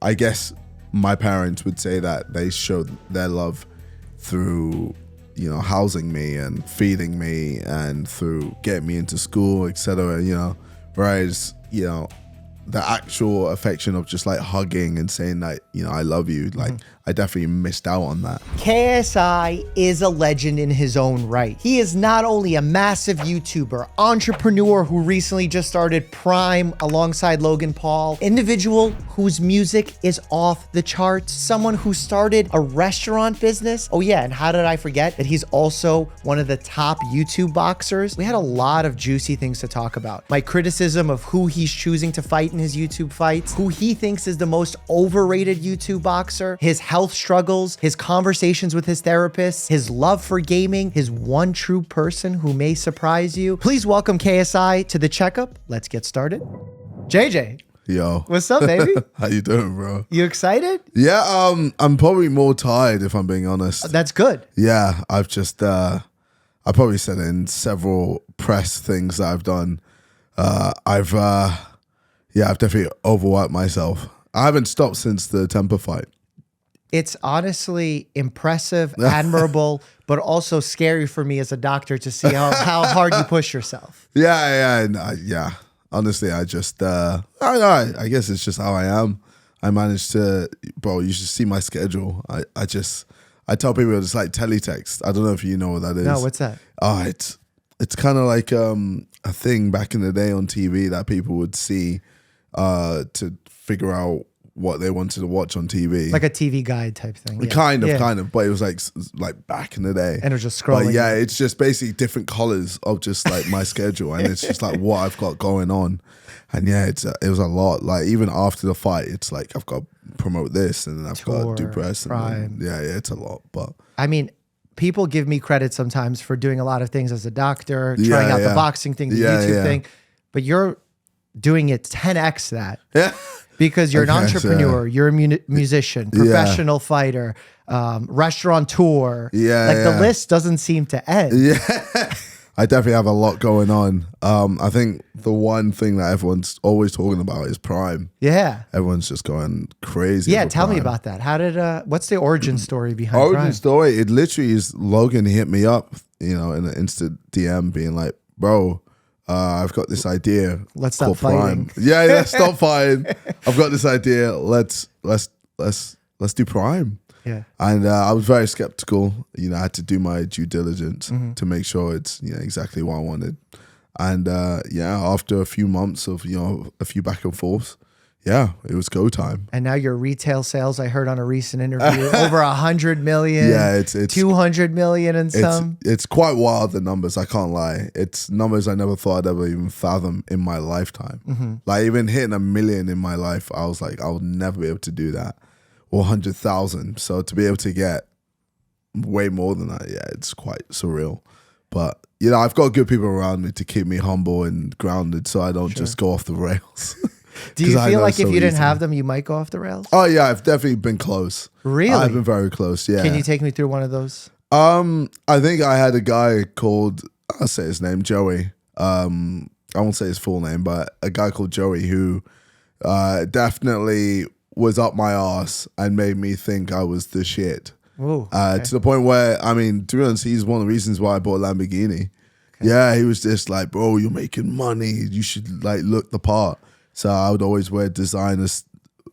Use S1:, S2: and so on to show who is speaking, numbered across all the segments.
S1: I guess my parents would say that they showed their love through, you know, housing me and feeding me and through getting me into school, etc. You know, whereas, you know, the actual affection of just like hugging and saying that, you know, I love you, like I definitely missed out on that.
S2: KSI is a legend in his own right. He is not only a massive YouTuber, entrepreneur who recently just started Prime alongside Logan Paul, individual whose music is off the charts, someone who started a restaurant business. Oh yeah, and how did I forget that he's also one of the top YouTube boxers? We had a lot of juicy things to talk about. My criticism of who he's choosing to fight in his YouTube fights, who he thinks is the most overrated YouTube boxer, his health struggles, his conversations with his therapist, his love for gaming, his one true person who may surprise you. Please welcome KSI to the checkup. Let's get started. JJ.
S1: Yo.
S2: What's up, baby?
S1: How you doing, bro?
S2: You excited?
S1: Yeah, I'm probably more tired if I'm being honest.
S2: That's good.
S1: Yeah, I've just I probably said it in several press things that I've done. I've definitely overworked myself. I haven't stopped since the Temper fight.
S2: It's honestly impressive, admirable, but also scary for me as a doctor to see how hard you push yourself.
S1: Yeah. Honestly, I just, I don't know. I guess it's just how I am. I managed to, bro, you should see my schedule. I tell people it's like teletext. I don't know if you know what that is.
S2: No, what's that?
S1: Oh, it's kind of like a thing back in the day on TV that people would see to figure out what they wanted to watch on TV.
S2: Like a TV guide type thing. Yeah.
S1: Kind of, but it was like back in the day.
S2: And it was just scrolling.
S1: But yeah, it's just basically different colors of just like my schedule, and it's just like what I've got going on. And yeah, it was a lot. Like even after the fight, it's like I've got to promote this, and then I've got to do press. And yeah, it's a lot. But
S2: I mean, people give me credit sometimes for doing a lot of things as a doctor, trying out the boxing thing, the YouTube thing, but you're doing it 10x that.
S1: Yeah.
S2: Because you're an entrepreneur, you're a musician, professional fighter, restaurateur. The list doesn't seem to end.
S1: Yeah, I definitely have a lot going on. I think the one thing that everyone's always talking about is Prime.
S2: Yeah.
S1: Everyone's just going crazy.
S2: Yeah, tell me about that. How did, what's the origin story behind Prime?
S1: Origin story, it literally is Logan hit me up, you know, in an instant DM being like, bro, I've got this idea.
S2: Let's stop fighting.
S1: Prime. Yeah, stop fighting. I've got this idea. Let's do Prime.
S2: Yeah.
S1: And I was very skeptical. You know, I had to do my due diligence to make sure it's, you know, exactly what I wanted. And after a few months of, you know, a few back and forths, yeah, it was go time.
S2: And now your retail sales, I heard on a recent interview, over 100 million.
S1: Yeah, it's
S2: 200 million and some.
S1: It's quite wild, the numbers, I can't lie. It's numbers I never thought I'd ever even fathom in my lifetime. Like even hitting 1 million in my life, I was like, I would never be able to do that. Or 100,000. So to be able to get way more than that, yeah, it's quite surreal. But, you know, I've got good people around me to keep me humble and grounded so I don't just go off the rails.
S2: Do you feel like if you didn't have them, you might go off the rails?
S1: Oh yeah, I've definitely been close.
S2: Really?
S1: I've been very close, yeah.
S2: Can you take me through one of those?
S1: I think I had a guy called, I'll say his name, Joey. I won't say his full name, but a guy called Joey who definitely was up my ass and made me think I was the shit.
S2: Ooh,
S1: to the point where, I mean, to be honest, he's one of the reasons why I bought a Lamborghini. Okay. Yeah, he was just like, bro, you're making money. You should like look the part. So I would always wear designers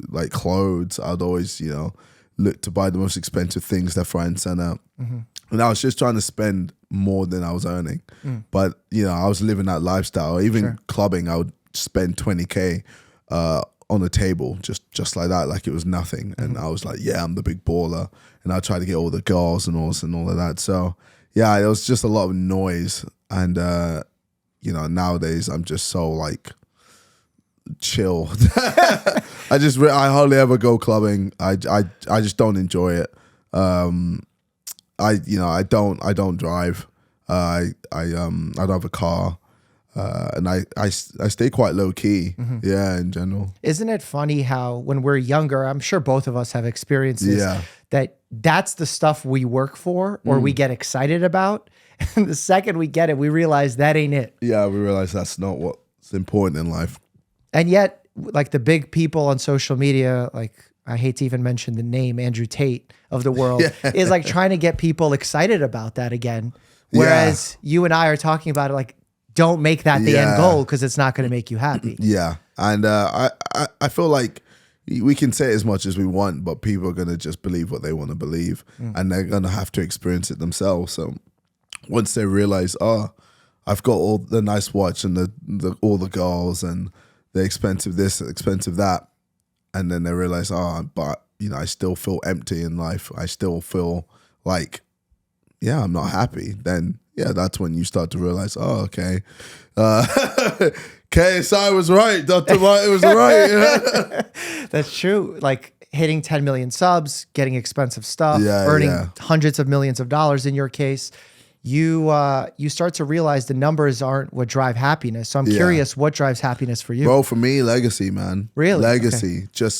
S1: like clothes. I'd always, you know, look to buy the most expensive things left, right, and center. And I was just trying to spend more than I was earning. But, you know, I was living that lifestyle. Even clubbing, I would spend 20K on a table, just like that, like it was nothing. And I was like, yeah, I'm the big baller. And I tried to get all the girls and all of that. So, yeah, it was just a lot of noise. And, you know, nowadays I'm just so like, chill. I hardly ever go clubbing. I just don't enjoy it. I don't drive. I don't have a car. And I stay quite low key. Yeah, in general.
S2: Isn't it funny how when we're younger, I'm sure both of us have experiences that's the stuff we work for or we get excited about. And the second we get it, we realize that ain't it.
S1: Yeah, we realize that's not what's important in life.
S2: And yet, like the big people on social media, like I hate to even mention the name Andrew Tate of the world, is like trying to get people excited about that again. Whereas you and I are talking about it like, don't make that the end goal because it's not going to make you happy.
S1: Yeah. And I feel like we can say as much as we want, but people are going to just believe what they want to believe and they're going to have to experience it themselves. So once they realize, oh, I've got all the nice watch and all the girls and the expensive this, expensive that. And then they realize, oh, but I still feel empty in life. I still feel like, I'm not happy. Then, that's when you start to realize, oh, okay. KSI was right. Dr. Martin was right.
S2: That's true. Like hitting 10 million subs, getting expensive stuff, earning hundreds of millions of dollars in your case. You start to realize the numbers aren't what drive happiness. So I'm curious, what drives happiness for you?
S1: Bro, for me, legacy, man.
S2: Really?
S1: Legacy. Okay.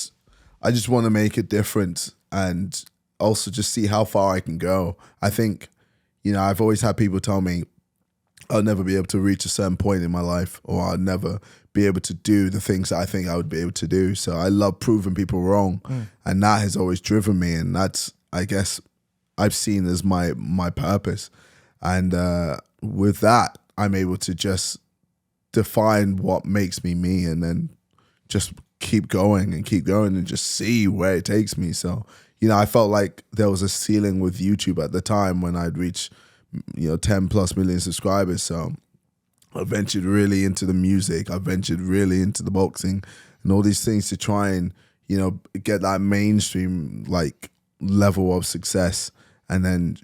S1: I just want to make a difference and also just see how far I can go. I think, I've always had people tell me I'll never be able to reach a certain point in my life, or I'll never be able to do the things that I think I would be able to do. So I love proving people wrong. And that has always driven me. And that's, I guess, I've seen as my purpose. And with that, I'm able to just define what makes me me and then just keep going and just see where it takes me. So, I felt like there was a ceiling with YouTube at the time when I'd reach, 10 plus million subscribers. So I ventured really into the music. I ventured really into the boxing and all these things to try and, get that mainstream like level of success. And then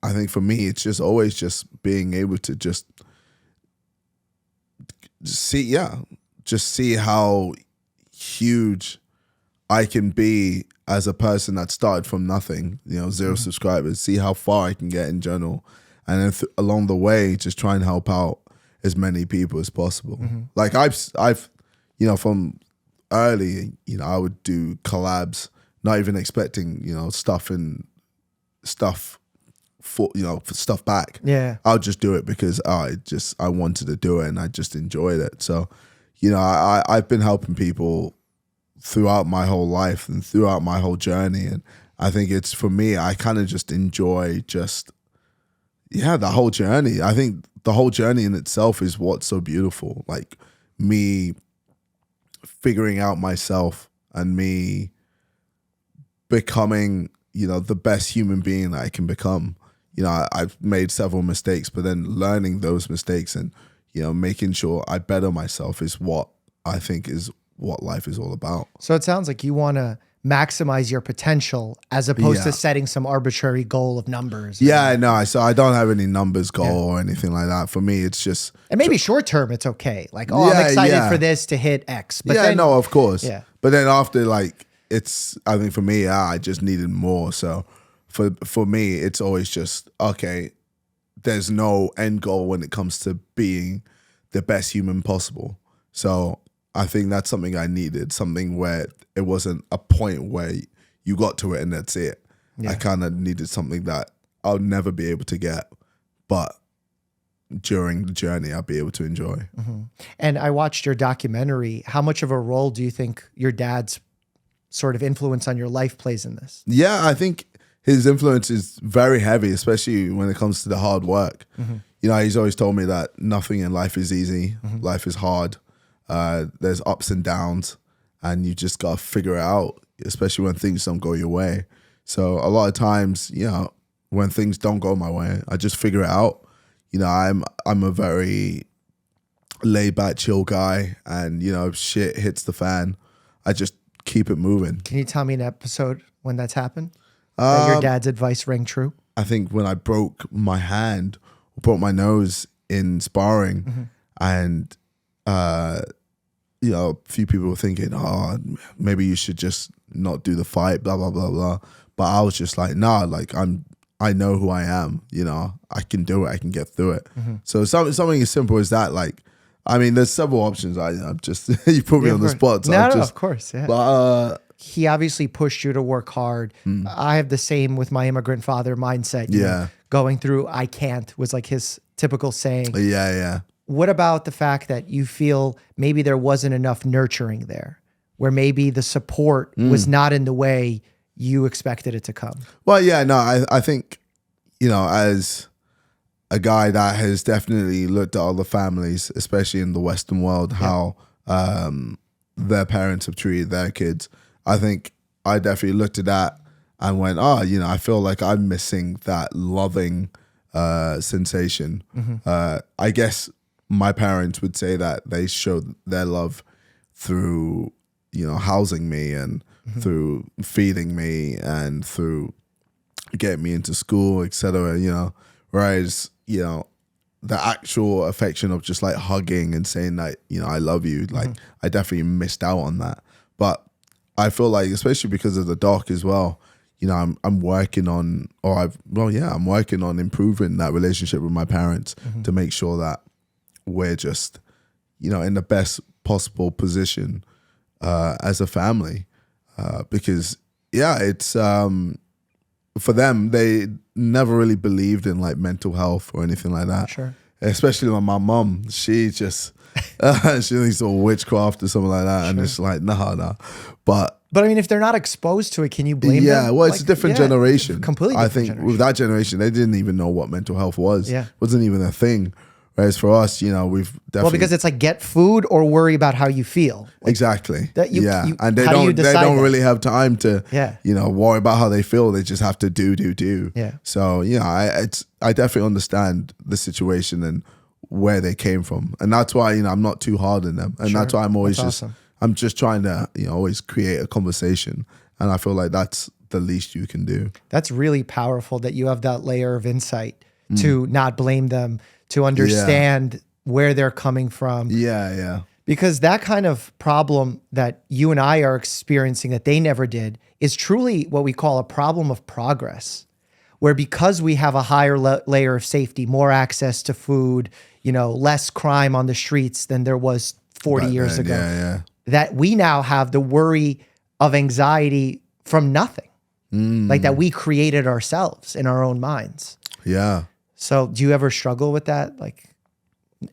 S1: I think for me, it's just always just being able to just see how huge I can be as a person that started from nothing, 0 subscribers, see how far I can get in general. And then along the way, just try and help out as many people as possible. Like I've, from early, I would do collabs, not even expecting, stuff for stuff back. I'll just do it because I wanted to do it and I just enjoyed it. So, I've been helping people throughout my whole life and throughout my whole journey. And I think it's, for me, I kind of just enjoy the whole journey. I think the whole journey in itself is what's so beautiful. Like me figuring out myself and me becoming, the best human being that I can become. I've made several mistakes, but then learning those mistakes and, making sure I better myself is what I think is what life is all about.
S2: So it sounds like you want to maximize your potential as opposed to setting some arbitrary goal of numbers.
S1: Yeah, no. So I don't have any numbers goal or anything like that. For me, it's just...
S2: And maybe short term, it's okay. Like, I'm excited for this to hit X. But then,
S1: no, of course.
S2: Yeah.
S1: But then after, like, I think for me, I just needed more. So for me, it's always just, okay, there's no end goal when it comes to being the best human possible. So I think that's something I needed, something where it wasn't a point where you got to it and that's it. I kind of needed something that I'll never be able to get, but during the journey, I'll be able to enjoy.
S2: And I watched your documentary. How much of a role do you think your dad's sort of influence on your life plays in this?
S1: Yeah, I think his influence is very heavy, especially when it comes to the hard work. He's always told me that nothing in life is easy. Life is hard. There's ups and downs, and you just got to figure it out, especially when things don't go your way. So a lot of times, when things don't go my way, I just figure it out. I'm a very laid back, chill guy, and if shit hits the fan, I just keep it moving.
S2: Can you tell me an episode when that's happened? That your dad's advice rang true? I
S1: think when I broke my hand, or broke my nose in sparring, and a few people were thinking, oh, maybe you should just not do the fight, blah, blah, blah, blah. But I was just like, nah, like I know who I am, I can do it, I can get through it. So something as simple as that, like, I mean, there's several options. I'm just, you put me on the spot. So
S2: no, of course, yeah.
S1: But,
S2: he obviously pushed you to work hard. I have the same with my immigrant father mindset. You know, going through, I can't, was like his typical saying.
S1: Yeah.
S2: What about the fact that you feel maybe there wasn't enough nurturing there? where maybe the support was not in the way you expected it to come?
S1: Well, yeah, no, I think, as a guy that has definitely looked at other families, especially in the Western world, how their parents have treated their kids, I think I definitely looked at that and went, I feel like I'm missing that loving sensation. I guess my parents would say that they showed their love through, housing me and through feeding me and through getting me into school, etc. Whereas, the actual affection of just like hugging and saying that, I love you, like I definitely missed out on that. But I feel like, especially because of the doc as well, I'm working on, I'm working on improving that relationship with my parents to make sure that we're just, in the best possible position as a family. Because it's for them, they never really believed in like mental health or anything like that.
S2: Sure.
S1: Especially like my mom, she just she thinks of witchcraft or something like that, and it's like nah. But
S2: I mean, if they're not exposed to it, can you blame them?
S1: Yeah, well, it's a different generation.
S2: Completely different
S1: I think with that generation, they didn't even know what mental health was.
S2: Yeah.
S1: It wasn't even a thing. Whereas for us, we've definitely...
S2: Well, because it's like get food or worry about how you feel. Like,
S1: exactly. And they
S2: how do you
S1: don't
S2: decide that?
S1: really have time to worry about how they feel. They just have to do.
S2: Yeah.
S1: So I definitely understand the situation and where they came from, and that's why I'm not too hard on them, and that's why I'm always I'm just trying to always create a conversation, and I feel like that's the least you can do.
S2: That's really powerful that you have that layer of insight to not blame them, to understand where they're coming from.
S1: Yeah.
S2: Because that kind of problem that you and I are experiencing that they never did is truly what we call a problem of progress, where because we have a higher layer of safety, more access to food, less crime on the streets than there was 40 years ago, that we now have the worry of anxiety from nothing, like that we created ourselves in our own minds.
S1: Yeah.
S2: So do you ever struggle with that? Like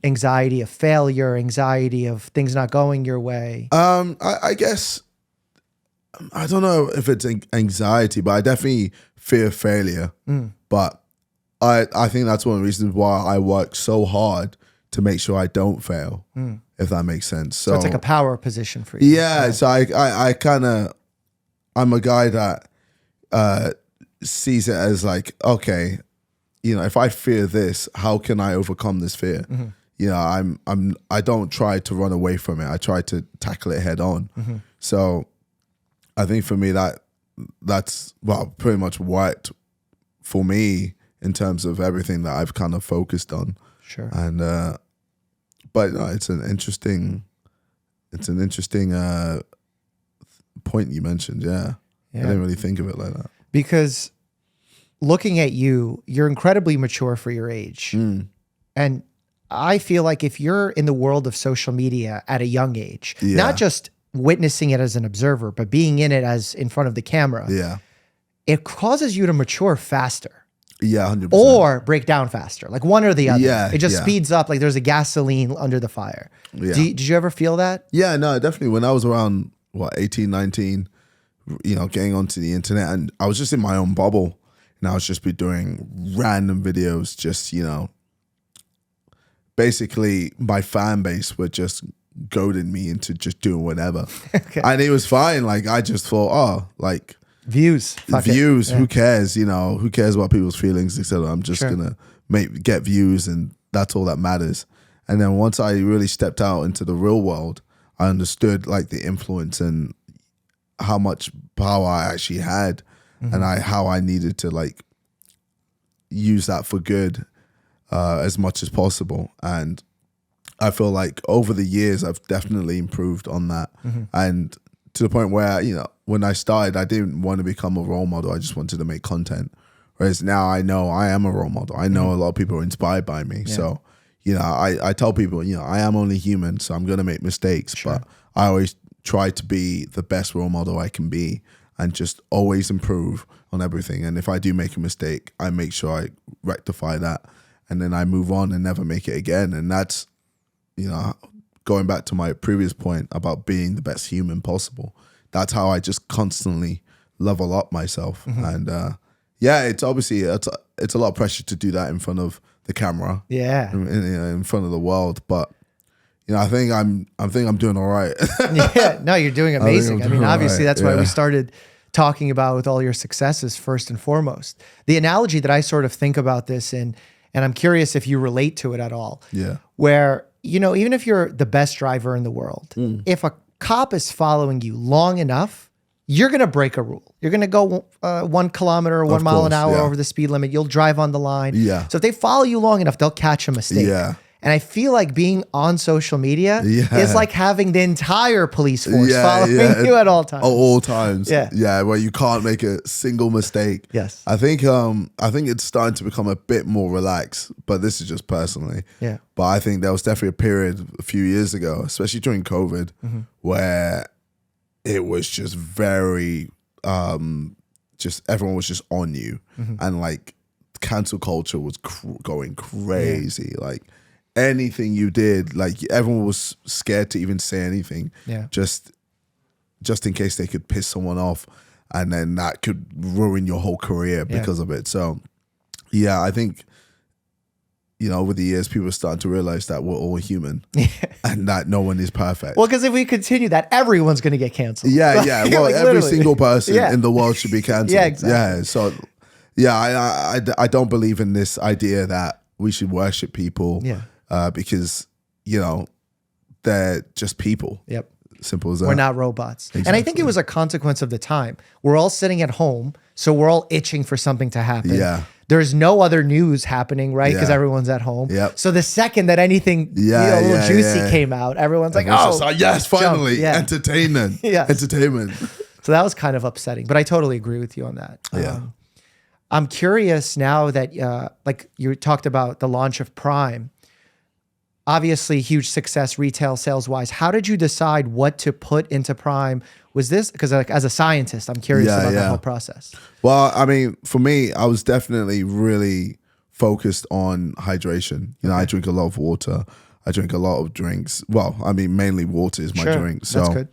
S2: anxiety of failure, anxiety of things not going your way?
S1: I guess, I don't know if it's anxiety, but I definitely fear failure. But I think that's one of the reasons why I work so hard to make sure I don't fail, if that makes sense. So
S2: it's like a power position for you.
S1: Yeah. So I kind of, I'm a guy that sees it as like, okay, if I fear this, how can I overcome this fear? I don't try to run away from it. I try to tackle it head on. So I think for me that's pretty much worked for me in terms of everything that I've kind of focused on.
S2: Sure.
S1: And but no, it's an interesting point you mentioned. Yeah. I didn't really think of it like that.
S2: Because looking at you, you're incredibly mature for your age. And I feel like if you're in the world of social media at a young age, not just witnessing it as an observer, but being in it as in front of the camera, it causes you to mature faster.
S1: Yeah, 100%.
S2: Or break down faster, like one or the other.
S1: Yeah,
S2: it just speeds up, like there's a gasoline under the fire.
S1: Yeah.
S2: Did you ever feel that?
S1: Yeah, no, definitely. When I was around, 18, 19, getting onto the internet, and I was just in my own bubble, and I was just be doing random videos, just, basically my fan base were just goading me into just doing whatever. And it was fine. Like, I just thought,
S2: views.
S1: Who cares? Who cares about people's feelings, etc. I'm just gonna get views, and that's all that matters. And then once I really stepped out into the real world, I understood like the influence and how much power I actually had, and how I needed to like use that for good as much as possible. And I feel like over the years I've definitely improved on that, and to the point where when I started, I didn't want to become a role model. I just wanted to make content. Whereas now I know I am a role model. I know a lot of people are inspired by me. So I tell people I am only human, so I'm gonna make mistakes, but I always try to be the best role model I can be, and just always improve on everything. And if I do make a mistake, I make sure I rectify that, and then I move on and never make it again. And that's going back to my previous point about being the best human possible, that's how I just constantly level up myself. And yeah, it's obviously it's a lot of pressure to do that in front of the camera, in front of the world. But I think I'm doing all right.
S2: Yeah, no, you're doing amazing. I mean, obviously that's why
S1: Yeah.
S2: we started talking about with all your successes first and foremost. The analogy that I sort of think about this in, and I'm curious if you relate to it at all.
S1: Yeah.
S2: Where, even if you're the best driver in the world, if a cop is following you long enough, you're going to break a rule. You're going to go 1 kilometer or 1 mile an hour over the speed limit. You'll drive on the line.
S1: Yeah.
S2: So if they follow you long enough, they'll catch a mistake.
S1: Yeah.
S2: And I feel like being on social media is like having the entire police force following you at all times.
S1: At all times.
S2: Yeah.
S1: Yeah, where you can't make a single mistake.
S2: Yes.
S1: I think it's starting to become a bit more relaxed, but this is just personally.
S2: Yeah.
S1: But I think there was definitely a period a few years ago, especially during COVID, where it was just very just everyone was just on you, and like cancel culture was going crazy. Like anything you did, like everyone was scared to even say anything.
S2: Yeah.
S1: Just in case they could piss someone off, and then that could ruin your whole career because of it. So yeah, I think over the years people are starting to realize that we're all human and that no one is perfect.
S2: Well, because if we continue that, everyone's going to get canceled.
S1: Yeah, yeah. Well,
S2: Like,
S1: every
S2: literally.
S1: single person in the world should be cancelled.
S2: Yeah, exactly.
S1: Yeah, so yeah, I don't believe in this idea that we should worship people because, they're just people.
S2: Yep.
S1: Simple as that.
S2: We're not robots.
S1: Exactly.
S2: And I think it was a consequence of the time. We're all sitting at home, so we're all itching for something to happen.
S1: Yeah.
S2: There's no other news happening, right? Because
S1: Yeah.
S2: everyone's at home.
S1: Yep.
S2: So the second that anything a little juicy came out, everyone's like,
S1: Everyone's just like, yes,
S2: jump.
S1: finally,
S2: Yeah.
S1: entertainment.
S2: Yes.
S1: Entertainment.
S2: So that was kind of upsetting, but I totally agree with you on that.
S1: Yeah.
S2: I'm curious now that, like you talked about the launch of Prime, obviously huge success retail sales wise. How did you decide what to put into Prime? Was this, because like as a scientist, I'm curious about the whole process.
S1: Well, I mean, for me, I was definitely really focused on hydration. I drink a lot of water. I drink a lot of drinks. Well, I mean, mainly water is my drink. So,
S2: that's good.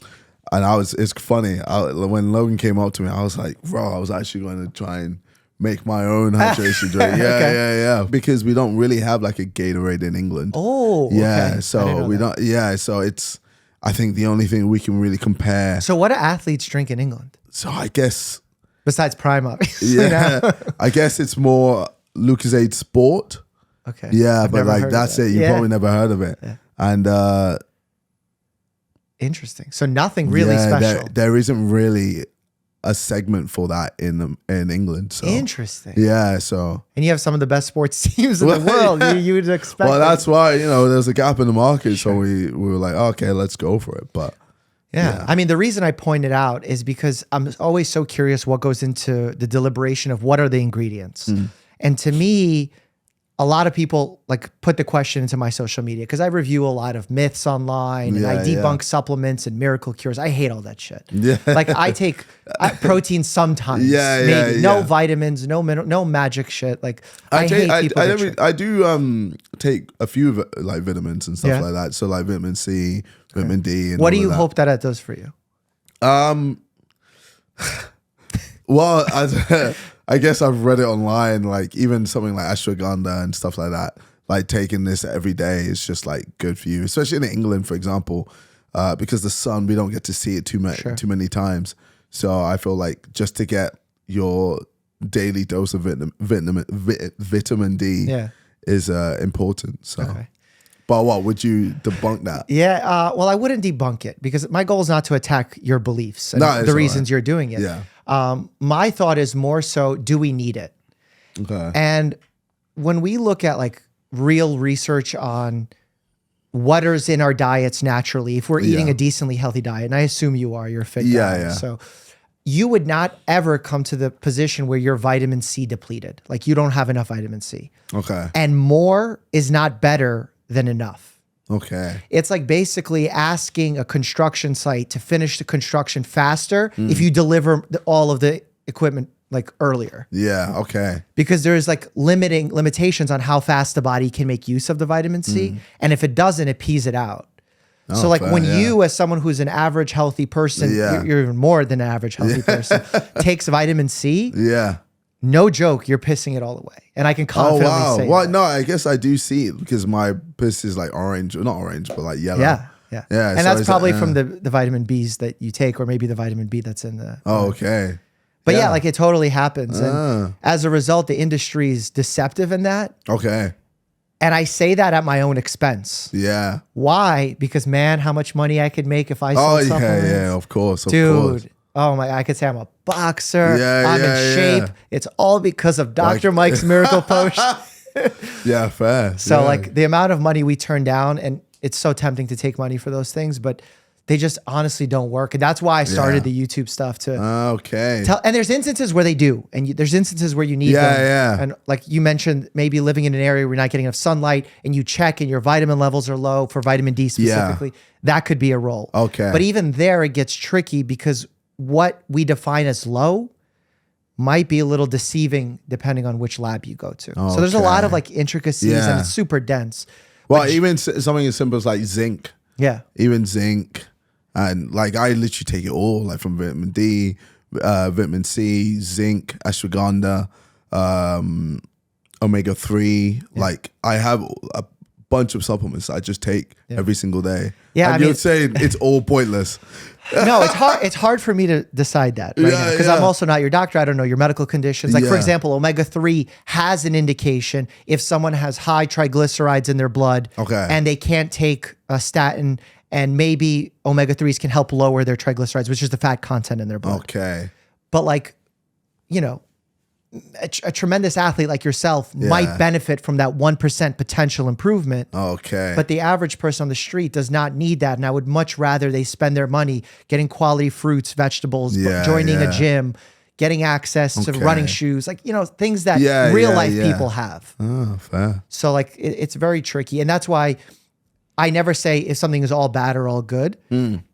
S1: And it's funny. When Logan came up to me, I was like, bro, I was actually going to try and make my own hydration drink. Yeah. Because we don't really have like a Gatorade in England.
S2: Oh,
S1: yeah.
S2: okay.
S1: So we don't. Yeah. So it's, I think the only thing we can really compare.
S2: So what do athletes drink in England?
S1: So I guess.
S2: Besides Prime, obviously.
S1: Yeah. I guess it's more Lucozade Sport.
S2: Okay.
S1: Yeah,
S2: I've
S1: but
S2: never
S1: like
S2: heard of
S1: that's
S2: that.
S1: it. You probably never heard of it.
S2: Yeah.
S1: And
S2: interesting. So nothing really special.
S1: There isn't really a segment for that in England. So
S2: Interesting.
S1: yeah, so
S2: And you have some of the best sports teams in the world. You would expect.
S1: well, that's why there's a gap in the market. So we were like, okay, let's go for it. But
S2: yeah. I mean, the reason I point it out is because I'm always so curious what goes into the deliberation of what are the ingredients. And to me, a lot of people like put the question into my social media because I review a lot of myths online and I debunk supplements and miracle cures. I hate all that shit.
S1: Yeah.
S2: Like I take protein sometimes. Maybe. No vitamins, no mineral, no magic shit. Like I hate people that shit.
S1: I do take a few like vitamins and stuff like that. So like vitamin C, vitamin D. And
S2: what do
S1: all
S2: you
S1: of that.
S2: hope that does for you?
S1: Well, I guess I've read it online, like even something like ashwagandha and stuff like that. Like taking this every day is just like good for you, especially in England, for example, because the sun, we don't get to see it too many times. So I feel like just to get your daily dose of vitamin D is important. So, but what would you debunk that?
S2: Yeah, well, I wouldn't debunk it because my goal is not to attack your beliefs and the reasons you're doing it.
S1: Yeah.
S2: My thought is more so, do we need it?
S1: Okay.
S2: And when we look at like real research on what is in our diets naturally, if we're eating a decently healthy diet, and I assume you are, you're a fit guy, so you would not ever come to the position where you're vitamin C depleted. Like you don't have enough vitamin C.
S1: Okay.
S2: And more is not better than enough.
S1: Okay.
S2: It's like basically asking a construction site to finish the construction faster if you deliver all of the equipment like earlier.
S1: Yeah. Okay.
S2: Because there's like limitations on how fast the body can make use of the vitamin C. And if it doesn't, it pees it out. So like
S1: fair,
S2: when
S1: yeah.
S2: you, as someone who's an average healthy person,
S1: Yeah.
S2: you're even more than an average healthy person, takes vitamin C,
S1: Yeah.
S2: no joke, you're pissing it all away. And I can
S1: Oh
S2: confidently
S1: wow.
S2: say
S1: Well,
S2: that.
S1: no, I guess I do see it because my piss is like orange, or not orange, but like yellow.
S2: Yeah. Yeah.
S1: Yeah,
S2: And
S1: so
S2: that's
S1: it's
S2: probably
S1: like,
S2: from the vitamin Bs that you take, or maybe the vitamin B that's in the.
S1: Oh, okay.
S2: But yeah, like it totally happens.
S1: Ah.
S2: And as a result, the industry is deceptive in that.
S1: Okay.
S2: And I say that at my own expense.
S1: Yeah.
S2: Why? Because man, how much money I could make if I sold
S1: Oh
S2: supplements.
S1: yeah, of course. Of
S2: Dude.
S1: course.
S2: Oh my, I could say I'm a boxer.
S1: Yeah,
S2: I'm
S1: yeah,
S2: in shape.
S1: yeah.
S2: It's all because of Dr.
S1: Like-
S2: Mike's Miracle Potion.
S1: Yeah, fair.
S2: So
S1: yeah.
S2: like the amount of money we turn down, and it's so tempting to take money for those things, but they just honestly don't work. And that's why I started the YouTube stuff to
S1: Okay.
S2: tell. And there's instances where they do, and there's instances where you need
S1: Yeah,
S2: them.
S1: yeah.
S2: And like you mentioned, maybe living in an area where you're not getting enough sunlight, and you check and your vitamin levels are low for vitamin D specifically. That could be a role.
S1: Okay.
S2: But even there, it gets tricky because what we define as low might be a little deceiving depending on which lab you go to. So there's a lot of like intricacies, and
S1: Yeah.
S2: it's super dense.
S1: Well, even something as simple as like zinc.
S2: Yeah.
S1: Even zinc, and like I literally take it all, like from vitamin D, vitamin C, zinc, ashwagandha, omega-3. Like I have a bunch of supplements I just take every single day.
S2: Yeah,
S1: and
S2: I mean-
S1: you're saying it's all pointless.
S2: No, it's hard. It's hard for me to decide that right now because I'm also not your doctor. I don't know your medical conditions. Like for
S1: Yeah.
S2: example, omega-3 has an indication if someone has high triglycerides in their blood,
S1: Okay.
S2: and they can't take a statin, and maybe omega-3s can help lower their triglycerides, which is the fat content in their blood.
S1: Okay.
S2: But like, you know, a tremendous athlete like yourself might benefit from that 1% potential improvement.
S1: Okay.
S2: But the average person on the street does not need that. And I would much rather they spend their money getting quality fruits, vegetables, joining a gym, getting access to running shoes, like, you know, things that real life people have.
S1: Oh, fair.
S2: So like it's very tricky. And that's why I never say if something is all bad or all good.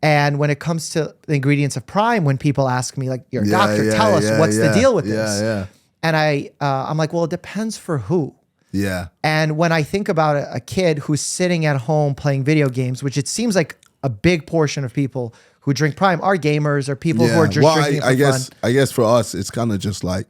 S2: And when it comes to the ingredients of Prime, when people ask me like, you're a doctor, tell us what's the deal with this?
S1: Yeah.
S2: And I'm like, well, it depends for who.
S1: Yeah.
S2: And when I think about a kid who's sitting at home playing video games, which it seems like a big portion of people who drink Prime are gamers or people who are just drinking it for fun.
S1: I guess for us, it's kind of just like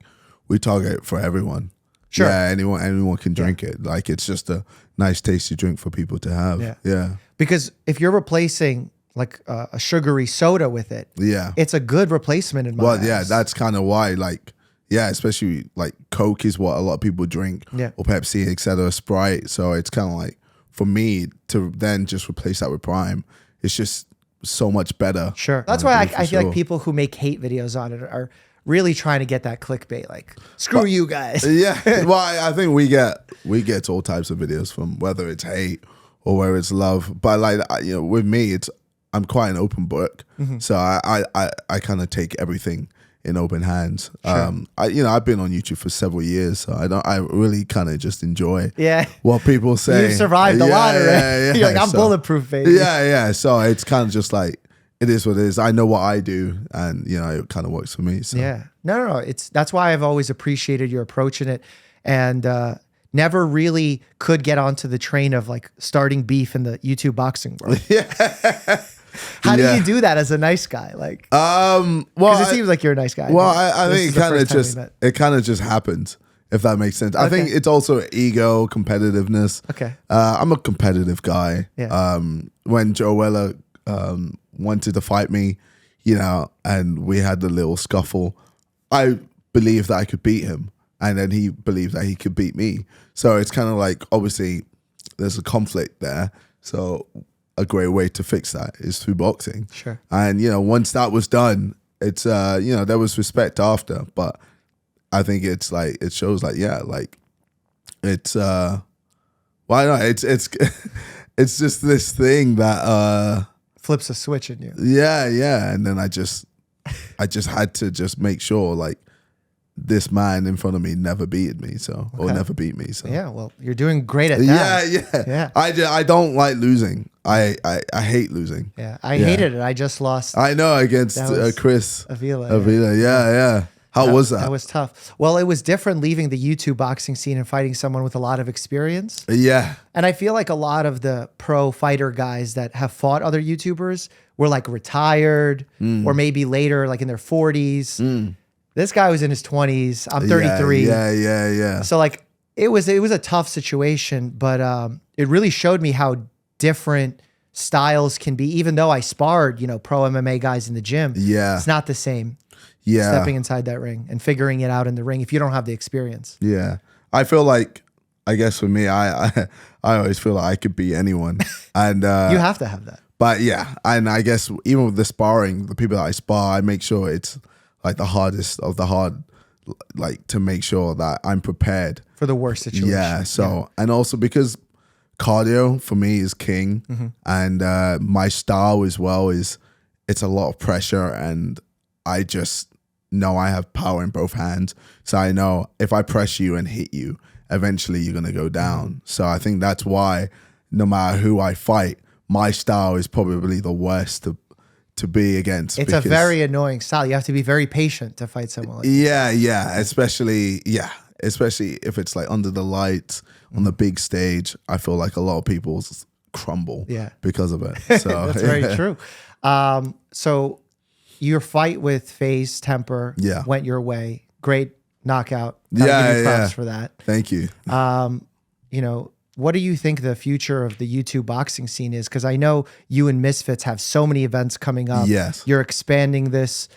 S1: we target for everyone.
S2: Sure.
S1: Yeah, anyone can drink it. Like it's just a nice tasty drink for people to have. Yeah.
S2: Because if you're replacing like a sugary soda with it, it's a good replacement in my eyes.
S1: Well, yeah, that's kind of why, like, yeah, especially like Coke is what a lot of people drink, or Pepsi, etc., Sprite. So it's kind of like for me to then just replace that with Prime, it's just so much better.
S2: Sure. That's why I feel like people who make hate videos on it are really trying to get that clickbait, like screw you guys.
S1: Yeah. Well, I think we get all types of videos from whether it's hate or whether it's love. But like, you know, with me, I'm quite an open book, so I kind of take everything in open hands.
S2: Sure.
S1: I've been on YouTube for several years, so I really kind of just enjoy
S2: Yeah.
S1: what people say.
S2: You've survived a lot already. You're like, I'm bulletproof, baby.
S1: Yeah. So it's kind of just like, it is what it is. I know what I do, and you know, it kind of works for me. So.
S2: Yeah. No. That's why I've always appreciated your approach in it, and never really could get onto the train of like starting beef in the YouTube boxing world. How do you do that as a nice guy? Like,
S1: well,
S2: because it seems like you're a nice guy.
S1: Well, I think it kind of just
S2: happens.
S1: happens, if that makes sense. I think it's also ego, competitiveness.
S2: Okay.
S1: I'm a competitive guy.
S2: Yeah.
S1: When Joella wanted to fight me, you know, and we had the little scuffle, I believed that I could beat him, and then he believed that he could beat me. So it's kind of like, obviously, there's a conflict there. So a great way to fix that is through boxing.
S2: Sure.
S1: And, you know, once that was done, it's, you know, there was respect after, but I think it's like, it shows like, yeah, like it's, why not? It's it's just this thing that,
S2: Flips a switch in you.
S1: yeah. And then I just had to just make sure like this man in front of me never beat me, or never beat me. So
S2: yeah, well, you're doing great at that.
S1: Yeah. I don't like losing. I hate losing.
S2: Yeah, I hated it. I just lost.
S1: I know, against
S2: That was
S1: Chris
S2: Avila.
S1: Yeah. How was that?
S2: That was tough. Well, it was different leaving the YouTube boxing scene and fighting someone with a lot of experience.
S1: Yeah.
S2: And I feel like a lot of the pro fighter guys that have fought other YouTubers were like retired or maybe later, like in their 40s. This guy was in his 20s. I'm 33.
S1: Yeah.
S2: So like it was a tough situation, but it really showed me how different styles can be. Even though I sparred, pro MMA guys in the gym.
S1: Yeah.
S2: It's not the same.
S1: Yeah.
S2: Stepping inside that ring and figuring it out in the ring if you don't have the experience.
S1: Yeah. I feel like, I guess for me, I always feel like I could beat anyone. And
S2: You have to have that.
S1: but yeah, and I guess even with the sparring, the people that I spar, I make sure it's like the hardest of the hard, like to make sure that I'm prepared.
S2: For the worst situation.
S1: Yeah. So, and also because cardio for me is king, and my style as well is, it's a lot of pressure, and I just know I have power in both hands. So I know if I press you and hit you, eventually you're going to go down. So I think that's why no matter who I fight, my style is probably the worst to be against.
S2: It's a very annoying style. You have to be very patient to fight someone like that.
S1: Yeah. Especially if it's like under the lights on the big stage. I feel like a lot of people crumble because of it. So
S2: That's very true. So your fight with FaZe Temper went your way. Great knockout. Gotta give you props for that.
S1: Thank you.
S2: What do you think the future of the YouTube boxing scene is? Because I know you and Misfits have so many events coming up.
S1: Yes.
S2: You're expanding this.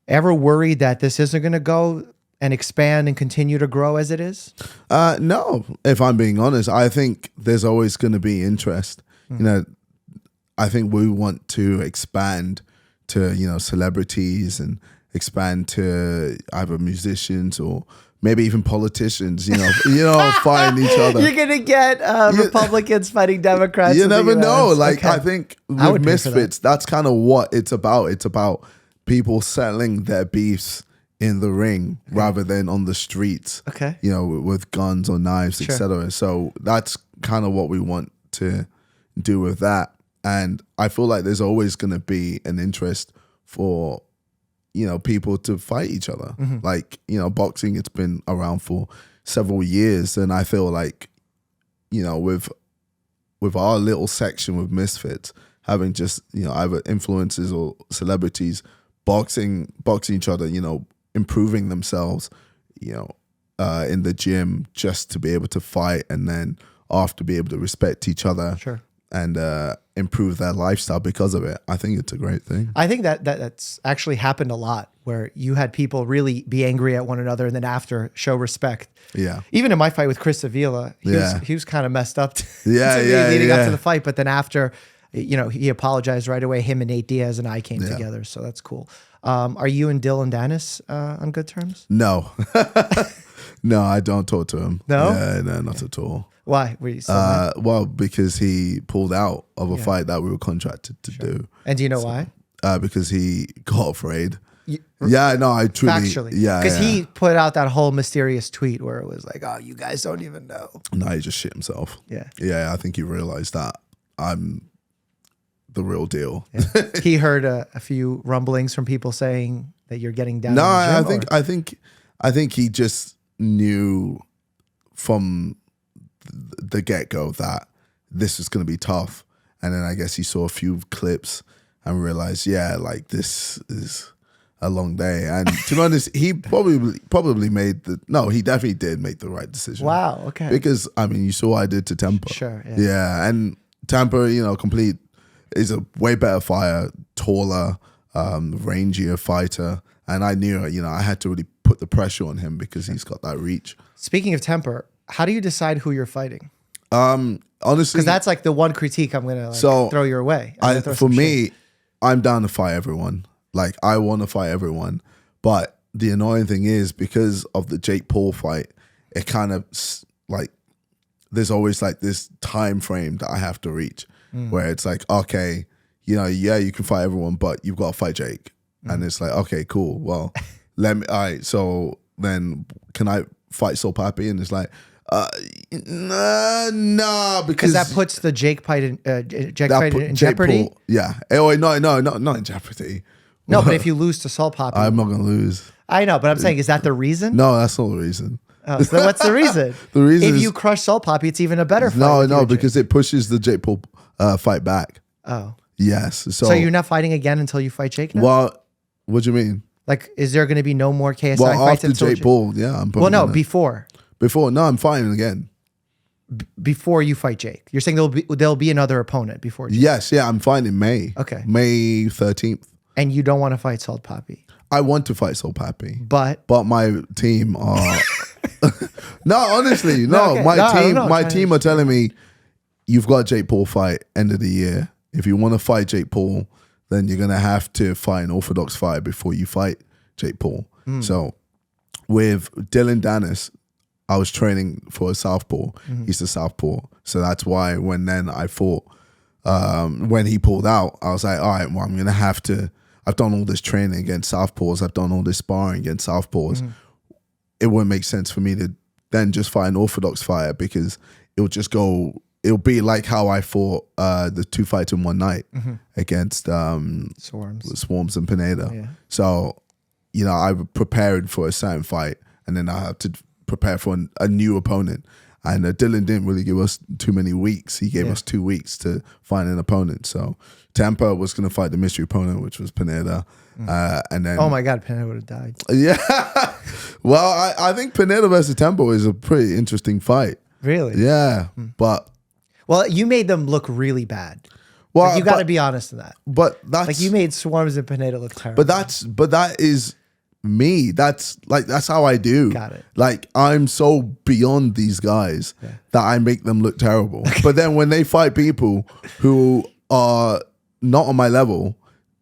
S2: Ever worried that this isn't going to go and expand and continue to grow as it is?
S1: No, if I'm being honest, I think there's always going to be interest. I think we want to expand to, celebrities and expand to either musicians or maybe even politicians, fighting each other.
S2: You're going to get Republicans fighting Democrats.
S1: You never know. Like,
S2: okay.
S1: I think with Misfits, that's kind of what it's about. It's about people settling their beefs in the ring rather than on the streets, with guns or knives, etc. So that's kind of what we want to do with that. And I feel like there's always going to be an interest for, people to fight each other. Like, boxing, it's been around for several years. And I feel like, with our little section with Misfits, having just, either influencers or celebrities boxing each other, improving themselves, in the gym just to be able to fight and then after be able to respect each other.
S2: Sure.
S1: And improve their lifestyle because of it. I think it's a great thing.
S2: I think that's actually happened a lot where you had people really be angry at one another and then after show respect.
S1: Yeah.
S2: Even in my fight with Chris Avila, he was kind of messed up to me leading up to the fight. But then after, he apologized right away. Him and Nate Diaz and I came together. So that's cool. Are you and Dylan Dennis on good terms?
S1: No. No, I don't talk to him.
S2: No?
S1: Yeah, no, not at all.
S2: Why? Were you so mad?
S1: Well, because he pulled out of a fight that we were contracted to do.
S2: And do you know why?
S1: Because he got afraid. I truly.
S2: Factually. Because he put out that whole mysterious tweet where it was like, oh, you guys don't even know.
S1: No, he just shit himself.
S2: Yeah.
S1: Yeah, I think he realized that I'm the real deal.
S2: Yeah. He heard a few rumblings from people saying that you're getting down.
S1: No,
S2: in the gym,
S1: I think he just knew from the get-go that this was going to be tough, and then I guess he saw a few clips and realized, like, this is a long day. And to be honest, he probably made he definitely did make the right decision.
S2: Wow, okay.
S1: Because you saw what I did to Temper.
S2: Sure.
S1: Yeah, and Temper, complete is a way better fighter, taller, rangier fighter, and I knew I had to really put the pressure on him because he's got that reach.
S2: Speaking of Temper, how do you decide who you're fighting?
S1: Honestly,
S2: because that's like the one critique I'm gonna throw your way.
S1: For me, I'm down to fight everyone. Like, I want to fight everyone, but the annoying thing is because of the Jake Paul fight, it kind of like there's always like this time frame that I have to reach where it's like, okay, you can fight everyone, but you've got to fight Jake, and it's like, okay, cool. Well, all right. So then, can I fight Soul Pappy? And it's like, nah, because
S2: that puts the Jake fight in jeopardy.
S1: Paul, yeah. Oh, no, not in jeopardy.
S2: No, but if you lose to Soul Pappy,
S1: I'm not gonna lose.
S2: I know, but I'm saying, is that the reason?
S1: No, that's not the reason.
S2: Oh, so what's the reason?
S1: The reason
S2: if
S1: is,
S2: you crush Salt Poppy, it's even a better fight.
S1: No, because it pushes the Jake Paul fight back.
S2: Oh.
S1: Yes.
S2: So you're not fighting again until you fight Jake now?
S1: Well, what do you mean?
S2: Like, is there going to be no more KSI
S1: well,
S2: fights
S1: after Jake Paul, yeah.
S2: Well, no, before.
S1: Before, no, I'm fighting again.
S2: Before you fight Jake. You're saying there'll be another opponent before Jake?
S1: Yes, yeah, I'm fighting in May.
S2: Okay.
S1: May 13th.
S2: And you don't want to fight Salt Poppy?
S1: I want to fight Salt Poppy.
S2: But
S1: my team are... No, honestly, no.
S2: Okay.
S1: My team are telling me, you've got Jake Paul fight end of the year. If you want to fight Jake Paul, then you're going to have to fight an orthodox fight before you fight Jake Paul. So with Dylan Dennis, I was training for a southpaw. He's a southpaw. So that's why when I fought, when he pulled out, I was like, all right, well, I'm going to have to, I've done all this training against southpaws. I've done all this sparring against southpaws. It wouldn't make sense for me to then just fight an orthodox fighter because it'll be like how I fought the 2 fights in one night against Swarms and Pineda. Yeah. So, I prepared for a certain fight and then I had to prepare for a new opponent. And Dylan didn't really give us too many weeks. He gave us 2 weeks to find an opponent. So Tampa was going to fight the mystery opponent, which was Pineda. And then,
S2: oh my God, Pineda would have died.
S1: Yeah. Well, I think Pineda versus Tempo is a pretty interesting fight.
S2: Really?
S1: Yeah. But
S2: you made them look really bad.
S1: Well,
S2: like, you got to be honest in that.
S1: But that's
S2: like you made Swarms and Pineda look terrible.
S1: But that is me. That's how I do.
S2: Got it.
S1: Like I'm so beyond these guys that I make them look terrible. But then when they fight people who are not on my level,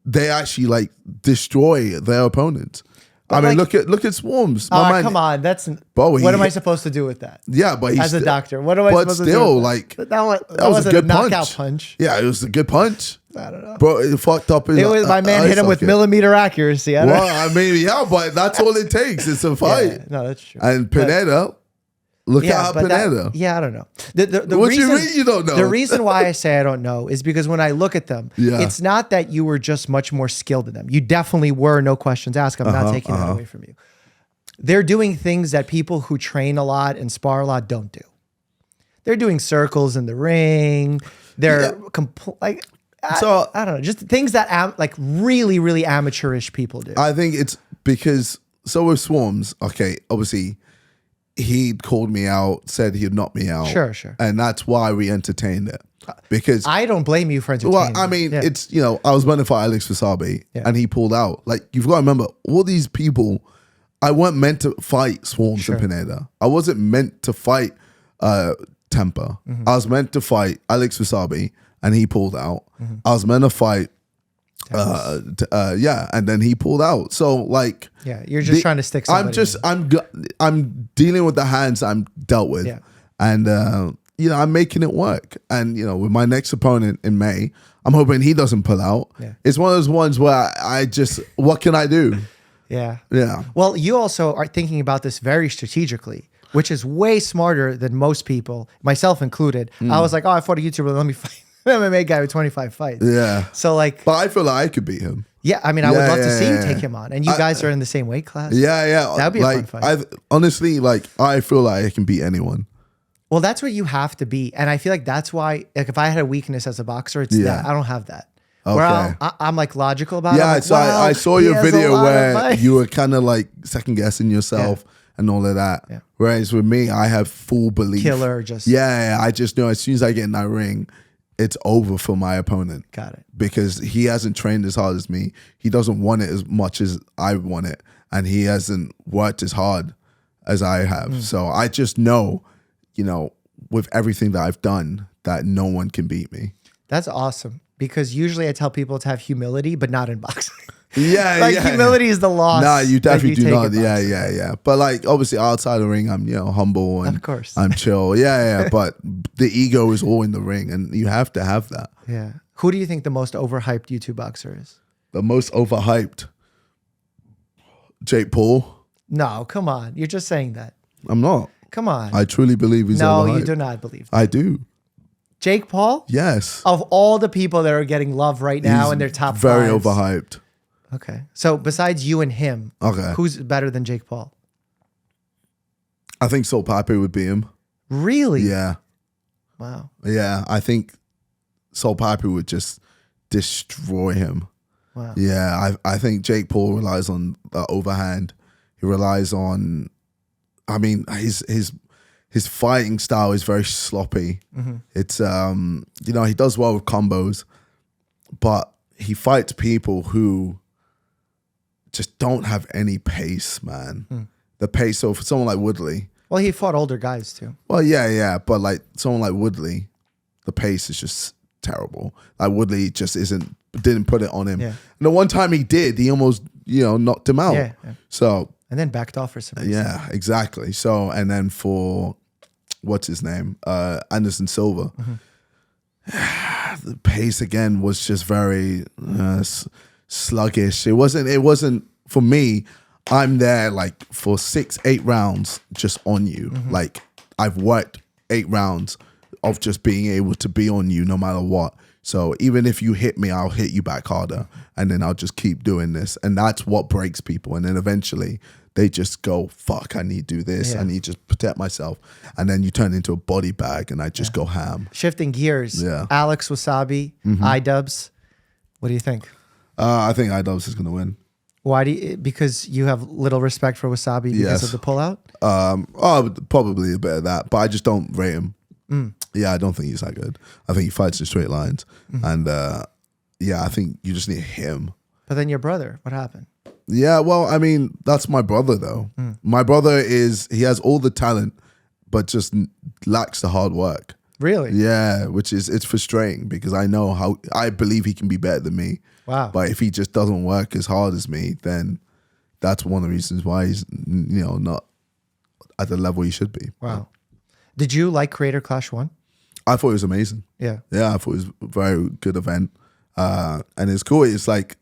S1: they actually like destroy their opponents. But I mean, look at Swarms.
S2: Come on, what am I supposed to do with that?
S1: Yeah, but
S2: as a doctor, what am I supposed to do? But
S1: still, like
S2: that was a good knockout punch.
S1: Yeah, it was a good punch.
S2: I don't know,
S1: bro. It fucked up.
S2: My man hit him with millimeter accuracy.
S1: I mean, yeah, but that's all it takes. It's a fight.
S2: Yeah, no, that's true.
S1: And Pineda. Look at Pineda.
S2: I don't know. The
S1: what
S2: reason,
S1: you mean you don't know?
S2: The reason why I say I don't know is because when I look at them, it's not that you were just much more skilled than them. You definitely were, no questions asked. I'm not taking that away from you. They're doing things that people who train a lot and spar a lot don't do. They're doing circles in the ring. They're I don't know, just things that like really, really amateurish people do.
S1: I think it's because, so with Swarms, okay, obviously, he called me out, said he'd knock me out.
S2: Sure.
S1: And that's why we entertained it. Because
S2: I don't blame you for entertaining.
S1: Well, I mean, it's, I was meant to fight Alex Wasabi and he pulled out. Like, you've got to remember, all these people, I wasn't meant to fight Swarms and Pineda. I wasn't meant to fight Temper. I was meant to fight Alex Wasabi and he pulled out. I was meant to fight and then he pulled out. So like,
S2: you're just trying to stick somebody.
S1: I'm dealing with the hands I'm dealt with, and I'm making it work. And with my next opponent in May, I'm hoping he doesn't pull out. It's one of those ones where I just, what can I do? Yeah.
S2: Well, you also are thinking about this very strategically, which is way smarter than most people, myself included. I was like, I fought a YouTuber, let me fight an MMA guy with 25 fights. Yeah. So like,
S1: but I feel like I could beat him.
S2: Yeah, I mean, I would love to see you take him on, and you guys are in the same weight class.
S1: Yeah.
S2: That'd be a fun fight.
S1: Honestly, like, I feel like I can beat anyone.
S2: Well, that's what you have to be, and I feel like that's why. Like, if I had a weakness as a boxer, it's that I don't have that. Okay. Where I'm like logical about it.
S1: Yeah,
S2: like,
S1: so I saw your video where you were kind of like second guessing yourself and all of that. Yeah. Whereas with me, I have full belief.
S2: Killer, just
S1: I just know as soon as I get in that ring, it's over for my opponent.
S2: Got it.
S1: Because he hasn't trained as hard as me. He doesn't want it as much as I want it. And he hasn't worked as hard as I have. So I just know, with everything that I've done, that no one can beat me.
S2: That's awesome. Because usually I tell people to have humility, but not in boxing.
S1: Yeah,
S2: humility is the loss.
S1: Nah, you definitely do not. Yeah. But like, obviously outside the ring, I'm, humble and
S2: of course
S1: I'm chill. Yeah. But the ego is all in the ring and you have to have that.
S2: Yeah. Who do you think the most overhyped YouTube boxer is?
S1: The most overhyped? Jake Paul.
S2: No, come on. You're just saying that.
S1: I'm not.
S2: Come on.
S1: I truly believe he's overhyped.
S2: No, you do not believe that.
S1: I do.
S2: Jake Paul?
S1: Yes.
S2: Of all the people that are getting love right now in their top
S1: very
S2: fives,
S1: overhyped.
S2: Okay. So besides you and him,
S1: Okay.
S2: who's better than Jake Paul?
S1: I think Soul Pape would be him.
S2: Really?
S1: Yeah.
S2: Wow.
S1: Yeah. I think Soul Pape would just destroy him.
S2: Wow.
S1: Yeah. I think Jake Paul relies on the overhand. He relies on, I mean, his fighting style is very sloppy. It's, he does well with combos, but he fights people who just don't have any pace, man. The pace, so for someone like Woodley.
S2: Well, he fought older guys too.
S1: Well, yeah, but like someone like Woodley, the pace is just terrible. Like Woodley just didn't put it on him.
S2: Yeah.
S1: And the one time he did, he almost, knocked him out.
S2: Yeah.
S1: So.
S2: And then backed off for some reason.
S1: Yeah, exactly. So, and then for, what's his name? Anderson Silva. The pace again was just very sluggish. It wasn't for me. I'm there like for 6-8 rounds just on you. Like I've worked 8 rounds of just being able to be on you no matter what. So even if you hit me, I'll hit you back harder, and then I'll just keep doing this. And that's what breaks people. And then eventually they just go, fuck, I need to do this.
S2: Yeah.
S1: I need to just protect myself. And then you turn into a body bag and I just go ham.
S2: Shifting gears.
S1: Yeah.
S2: Alex Wasabi, iDubbbz. What do you think?
S1: I think iDubbbz is going to win.
S2: Why do you, because you have little respect for Wasabi because
S1: Yes.
S2: of the pullout?
S1: Probably a bit of that, but I just don't rate him. Yeah, I don't think he's that good. I think he fights in straight lines. And I think you just need him.
S2: But then your brother, what happened?
S1: Yeah, well, I mean, that's my brother though. My brother he has all the talent, but just lacks the hard work.
S2: Really?
S1: Yeah, it's frustrating because I believe he can be better than me.
S2: Wow.
S1: But if he just doesn't work as hard as me, then that's one of the reasons why he's not at the level he should be.
S2: Wow. Did you like Creator Clash 1?
S1: I thought it was amazing.
S2: Yeah.
S1: Yeah, I thought it was a very good event. And it's cool. It's like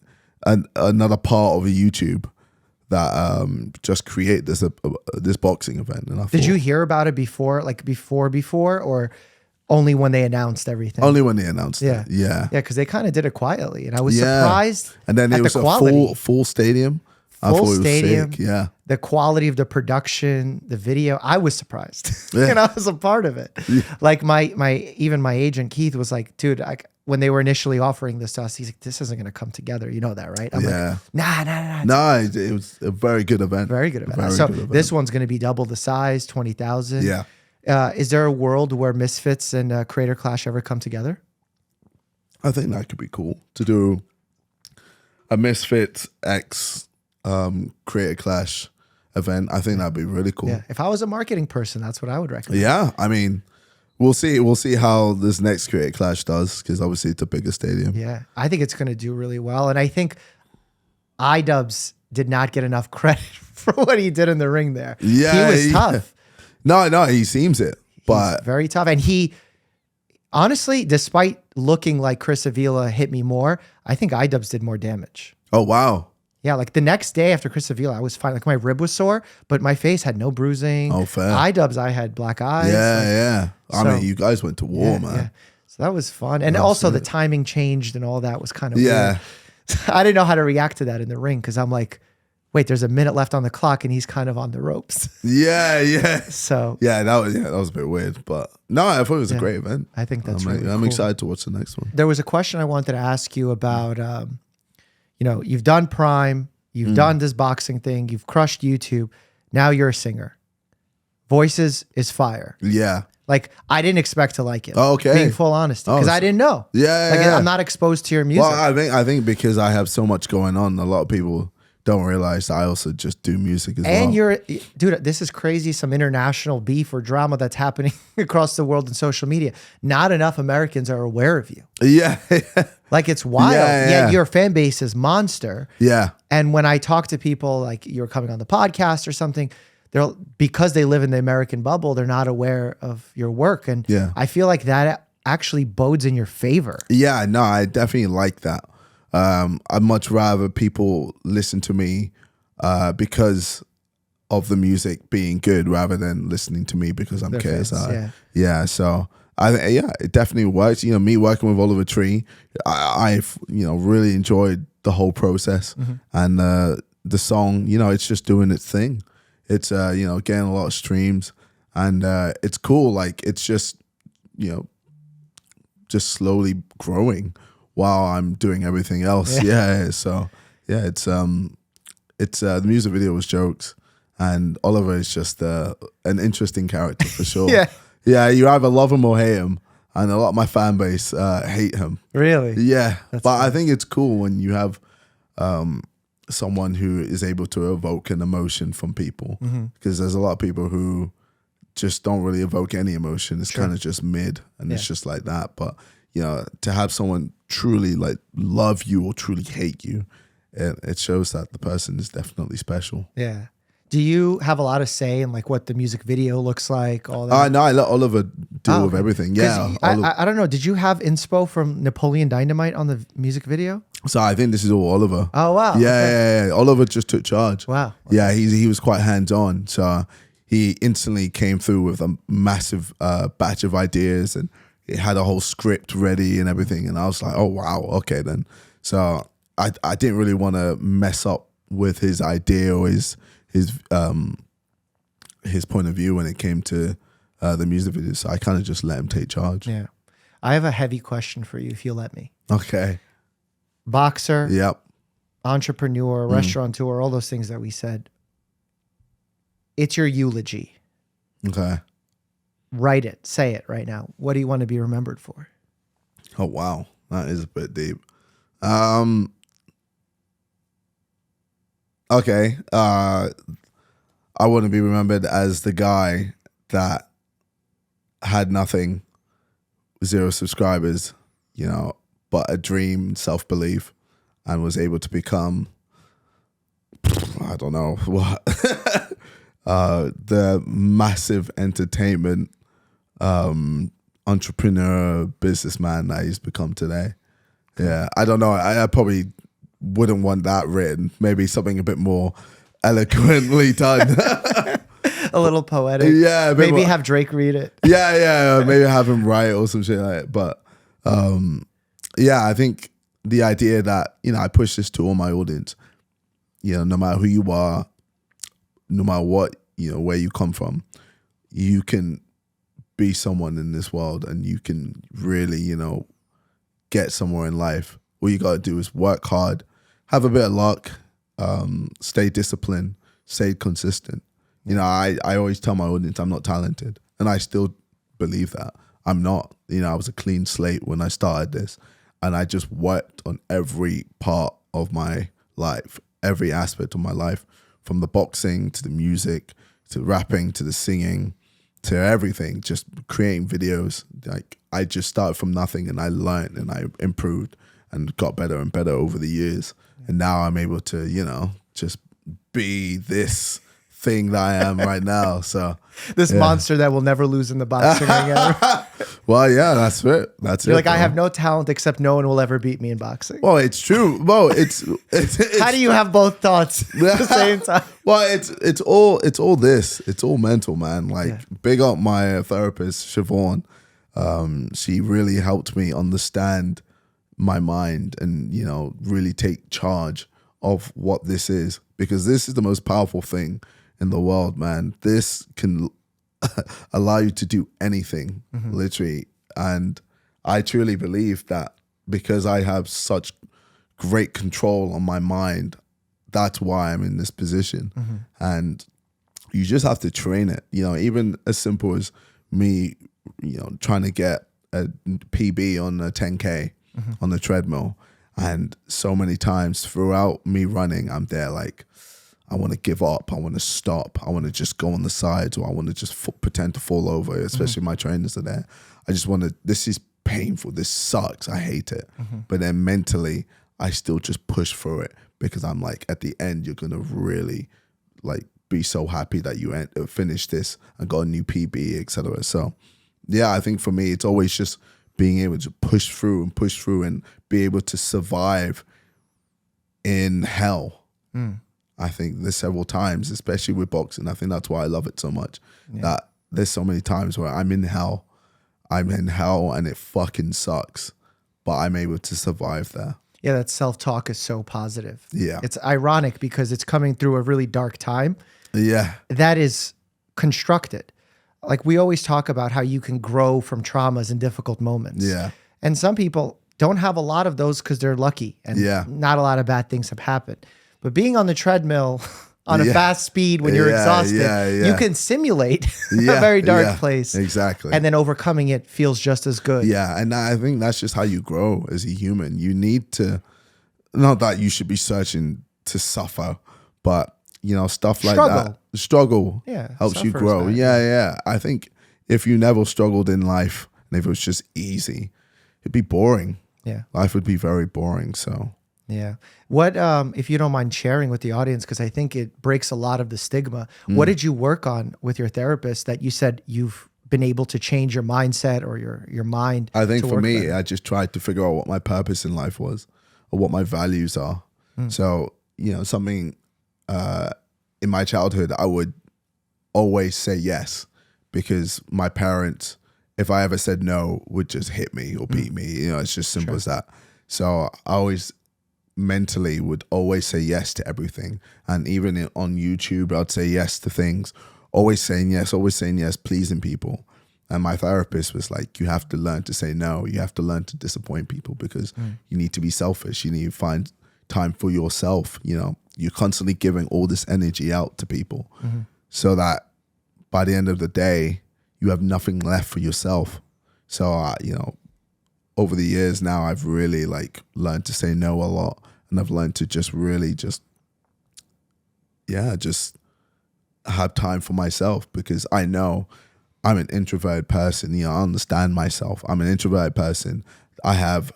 S1: another part of a YouTube that just create this boxing event. And
S2: Did you hear about it before, or only when they announced everything?
S1: Only when they announced it. Yeah.
S2: Yeah, because they kind of did it quietly, and I was surprised.
S1: And then
S2: at
S1: it was
S2: the quality.
S1: a full stadium. I thought it was sick. Yeah.
S2: The quality of the production, the video, I was surprised.
S1: Yeah.
S2: And I was a part of it.
S1: Yeah.
S2: Like my agent Keith was like, dude, when they were initially offering this to us, he's like, this isn't going to come together. You know that, right? I'm like, nah.
S1: No, it was a very good event.
S2: Very good event.
S1: Very
S2: So
S1: good event.
S2: this one's going to be double the size, 20,000.
S1: Yeah.
S2: Is there a world where Misfits and Creator Clash ever come together?
S1: I think that could be cool to do a Misfits X Creator Clash event. I think that'd be really cool.
S2: Yeah. If I was a marketing person, that's what I would recommend.
S1: Yeah, I mean, we'll see. We'll see how this next Creator Clash does, because obviously it's a bigger stadium.
S2: Yeah, I think it's going to do really well, and I think iDubbbz did not get enough credit for what he did in the ring there.
S1: Yeah,
S2: he was tough.
S1: No, he seems it, but
S2: He's very tough, and he honestly, despite looking like Chris Avila hit me more, I think iDubbbz did more damage.
S1: oh wow,
S2: Yeah, like the next day after Chris Avila, I was fine. Like my rib was sore, but my face had no bruising.
S1: Oh, fair.
S2: iDubbbz, I had black eyes.
S1: yeah. I
S2: so-
S1: mean, you guys went to war, man.
S2: Yeah. So that was fun. And also the timing changed and all that was kind of
S1: Yeah.
S2: weird. I didn't know how to react to that in the ring because I'm like, wait, there's a minute left on the clock and he's kind of on the ropes.
S1: Yeah.
S2: So
S1: Yeah, that was a bit weird, but no, I thought it was a great event.
S2: I think that's really
S1: I'm
S2: cool.
S1: excited to watch the next one.
S2: There was a question I wanted to ask you about, you've done Prime, you've done this boxing thing, you've crushed YouTube. Now you're a singer. Voices is fire.
S1: Yeah.
S2: Like, I didn't expect to like it.
S1: Oh, okay.
S2: Being full honesty. Because I didn't know.
S1: Yeah.
S2: I'm not exposed to your music.
S1: Well, I think because I have so much going on, a lot of people don't realize I also just do music as well.
S2: And dude, this is crazy. Some international beef or drama that's happening across the world in social media. Not enough Americans are aware of you.
S1: Yeah.
S2: Like, it's wild.
S1: Yeah.
S2: Yet your fan base is monster.
S1: Yeah.
S2: And when I talk to people, like you're coming on the podcast or something, because they live in the American bubble, they're not aware of your work. And
S1: Yeah.
S2: I feel like that actually bodes in your favor.
S1: Yeah, no, I definitely like that. I'd much rather people listen to me because of the music being good rather than listening to me because I'm
S2: They're
S1: KSI.
S2: fans,
S1: Yeah, so Yeah, it definitely works. You know, me working with Oliver Tree, I've really enjoyed the whole process, and the song. You know, it's just doing its thing. It's getting a lot of streams, and it's cool. Like it's just just slowly growing while I'm doing everything else. Yeah. So yeah, it's the music video was jokes, and Oliver is just an interesting character for sure. Yeah, you either love him or hate him, and a lot of my fan base hate him.
S2: Really?
S1: Yeah, but I think it's cool when you have someone who is able to evoke an emotion from people, because there's a lot of people who just don't really evoke any emotion. It's kind of just mid, and it's just like that. But to have someone truly like love you or truly hate you, it shows that the person is definitely special.
S2: Yeah. Do you have a lot of say in like what the music video looks like? All that?
S1: No, I let Oliver deal with everything. Yeah,
S2: I don't know. Did you have inspo from Napoleon Dynamite on the music video?
S1: So I think this is all Oliver.
S2: Oh wow.
S1: Yeah. Oliver just took charge.
S2: Wow.
S1: Yeah, he was quite hands on. So he instantly came through with a massive batch of ideas, and it had a whole script ready and everything. And I was like, oh wow, okay then. So I didn't really want to mess up with his idea or his point of view when it came to the music video. So I kind of just let him take charge.
S2: Yeah. I have a heavy question for you if you'll let me.
S1: Okay.
S2: Boxer.
S1: Yep.
S2: Entrepreneur, restaurateur, all those things that we said. It's your eulogy.
S1: Okay.
S2: Write it. Say it right now. What do you want to be remembered for?
S1: Oh, wow. That is a bit deep. Okay. I want to be remembered as the guy that had nothing, 0 subscribers, but a dream, self-belief, and was able to become, I don't know what, the massive entertainment entrepreneur, businessman that he's become today. Yeah, I don't know. I probably wouldn't want that written. Maybe something a bit more eloquently done.
S2: A little poetic.
S1: Yeah.
S2: Maybe have Drake read it.
S1: Yeah. Maybe have him write or some shit like that. But yeah, I think the idea that, I push this to all my audience, no matter who you are, no matter what, where you come from, you can be someone in this world, and you can really, get somewhere in life. All you got to do is work hard, have a bit of luck, stay disciplined, stay consistent. I always tell my audience I'm not talented, and I still believe that. I'm not. I was a clean slate when I started this, and I just worked on every part of my life, every aspect of my life, from the boxing to the music to the rapping to the singing to everything, just creating videos. Like I just started from nothing, and I learned and I improved and got better and better over the years. And now I'm able to, just be this thing that I am right now. So
S2: this monster that will never lose in the boxing ring ever.
S1: Well, yeah, that's it.
S2: You're like, bro. I have no talent except no one will ever beat me in boxing.
S1: Well, it's true. Well, it's
S2: how do you have both thoughts at the same time?
S1: Well, it's all this. It's all mental, man. Like big up my therapist, Siobhan. She really helped me understand my mind and, really take charge of what this is, because this is the most powerful thing in the world, man. This can allow you to do anything, literally. And I truly believe that because I have such great control on my mind, that's why I'm in this position. And you just have to train it, even as simple as me, trying to get a PB on a 10K on the treadmill. And so many times throughout me running, I'm there like, I want to give up. I want to stop. I want to just go on the sides, or I want to just pretend to fall over, especially my trainers are there. I just want to, this is painful. This sucks. I hate it. But then mentally, I still just push through it, because I'm like, at the end, you're going to really like be so happy that you finished this and got a new PB, etc. So yeah, I think for me, it's always just being able to push through and be able to survive in hell. I think there's several times, especially with boxing. I think that's why I love it so much. That there's so many times where I'm in hell. I'm in hell and it fucking sucks, but I'm able to survive there.
S2: Yeah, that self-talk is so positive.
S1: Yeah.
S2: It's ironic because it's coming through a really dark time.
S1: Yeah.
S2: That is constructed. Like we always talk about how you can grow from traumas and difficult moments.
S1: Yeah.
S2: And some people don't have a lot of those because they're lucky and not a lot of bad things have happened. But being on the treadmill on a fast speed when you're exhausted, you can simulate a very dark place.
S1: Exactly.
S2: And then overcoming it feels just as good.
S1: Yeah. And I think that's just how you grow as a human. You need to, not that you should be searching to suffer, but you know, stuff like that. Struggle helps you grow. Yeah. I think if you never struggled in life and if it was just easy, it'd be boring.
S2: Yeah.
S1: Life would be very boring. So
S2: yeah. What, if you don't mind sharing with the audience, because I think it breaks a lot of the stigma. What did you work on with your therapist that you said you've been able to change your mindset or your mind?
S1: I think for me, I just tried to figure out what my purpose in life was or what my values are. So, you know, something in my childhood, I would always say yes because my parents, if I ever said no, would just hit me or beat me. You know, it's just simple as that. So I always mentally would always say yes to everything. And even on YouTube, I'd say yes to things, always saying yes, pleasing people. And my therapist was like, you have to learn to say no. You have to learn to disappoint people because you need to be selfish. You need to find time for yourself. You know, you're constantly giving all this energy out to people so that by the end of the day, you have nothing left for yourself. So, you know, over the years now, I've really like learned to say no a lot. And I've learned to just really just have time for myself because I know I'm an introverted person. You know, I understand myself. I'm an introverted person. I have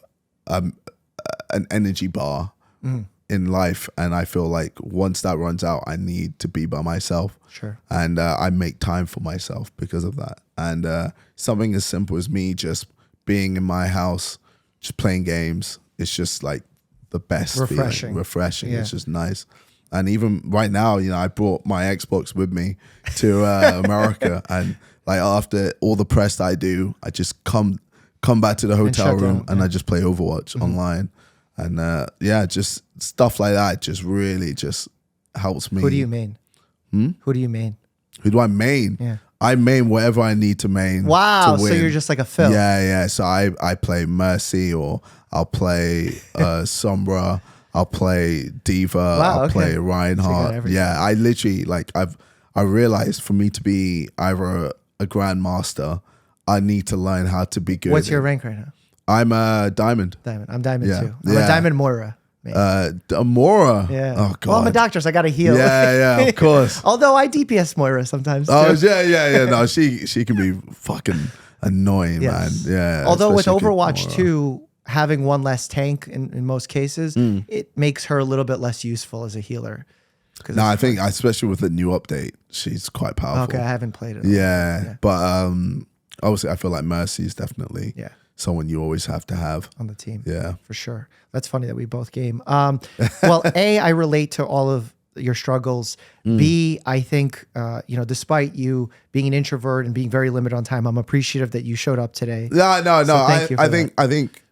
S1: an energy bar in life. And I feel like once that runs out, I need to be by myself.
S2: Sure.
S1: And I make time for myself because of that. And something as simple as me just being in my house, just playing games, it's just like the best
S2: refreshing.
S1: Yeah. It's just nice. And even right now, you know, I brought my Xbox with me to America. And like after all the press that I do, I just come back to the hotel room and I just play Overwatch online. And just stuff like that just really just helps me.
S2: Who do you main? Who do you main?
S1: Who do I main?
S2: Yeah.
S1: I main whatever I need to main.
S2: Wow,
S1: to win.
S2: so you're just like a Phil.
S1: Yeah. So I play Mercy or I'll play Sombra. I'll play Diva. I'll play Reinhardt. So I literally like I realized for me to be either a grandmaster, I need to learn how to be good.
S2: What's your rank right now?
S1: I'm a diamond.
S2: I'm diamond too. I'm a diamond Moira.
S1: A Moira.
S2: Yeah.
S1: Oh god.
S2: Well, I'm a doctor, so I got to heal.
S1: Yeah, of course.
S2: Although I DPS Moira sometimes.
S1: Oh yeah. No, she can be fucking annoying, man. Yeah.
S2: Although with Overwatch 2, having one less tank in most cases, it makes her a little bit less useful as a healer.
S1: No, I think especially with the new update, she's quite powerful.
S2: Okay, I haven't played it.
S1: Yeah. But obviously, I feel like Mercy is definitely someone you always have to have
S2: on the team.
S1: Yeah,
S2: for sure. That's funny that we both game. Well, A, I relate to all of your struggles. B, I think you know, despite you being an introvert and being very limited on time, I'm appreciative that you showed up today.
S1: No.
S2: So
S1: I think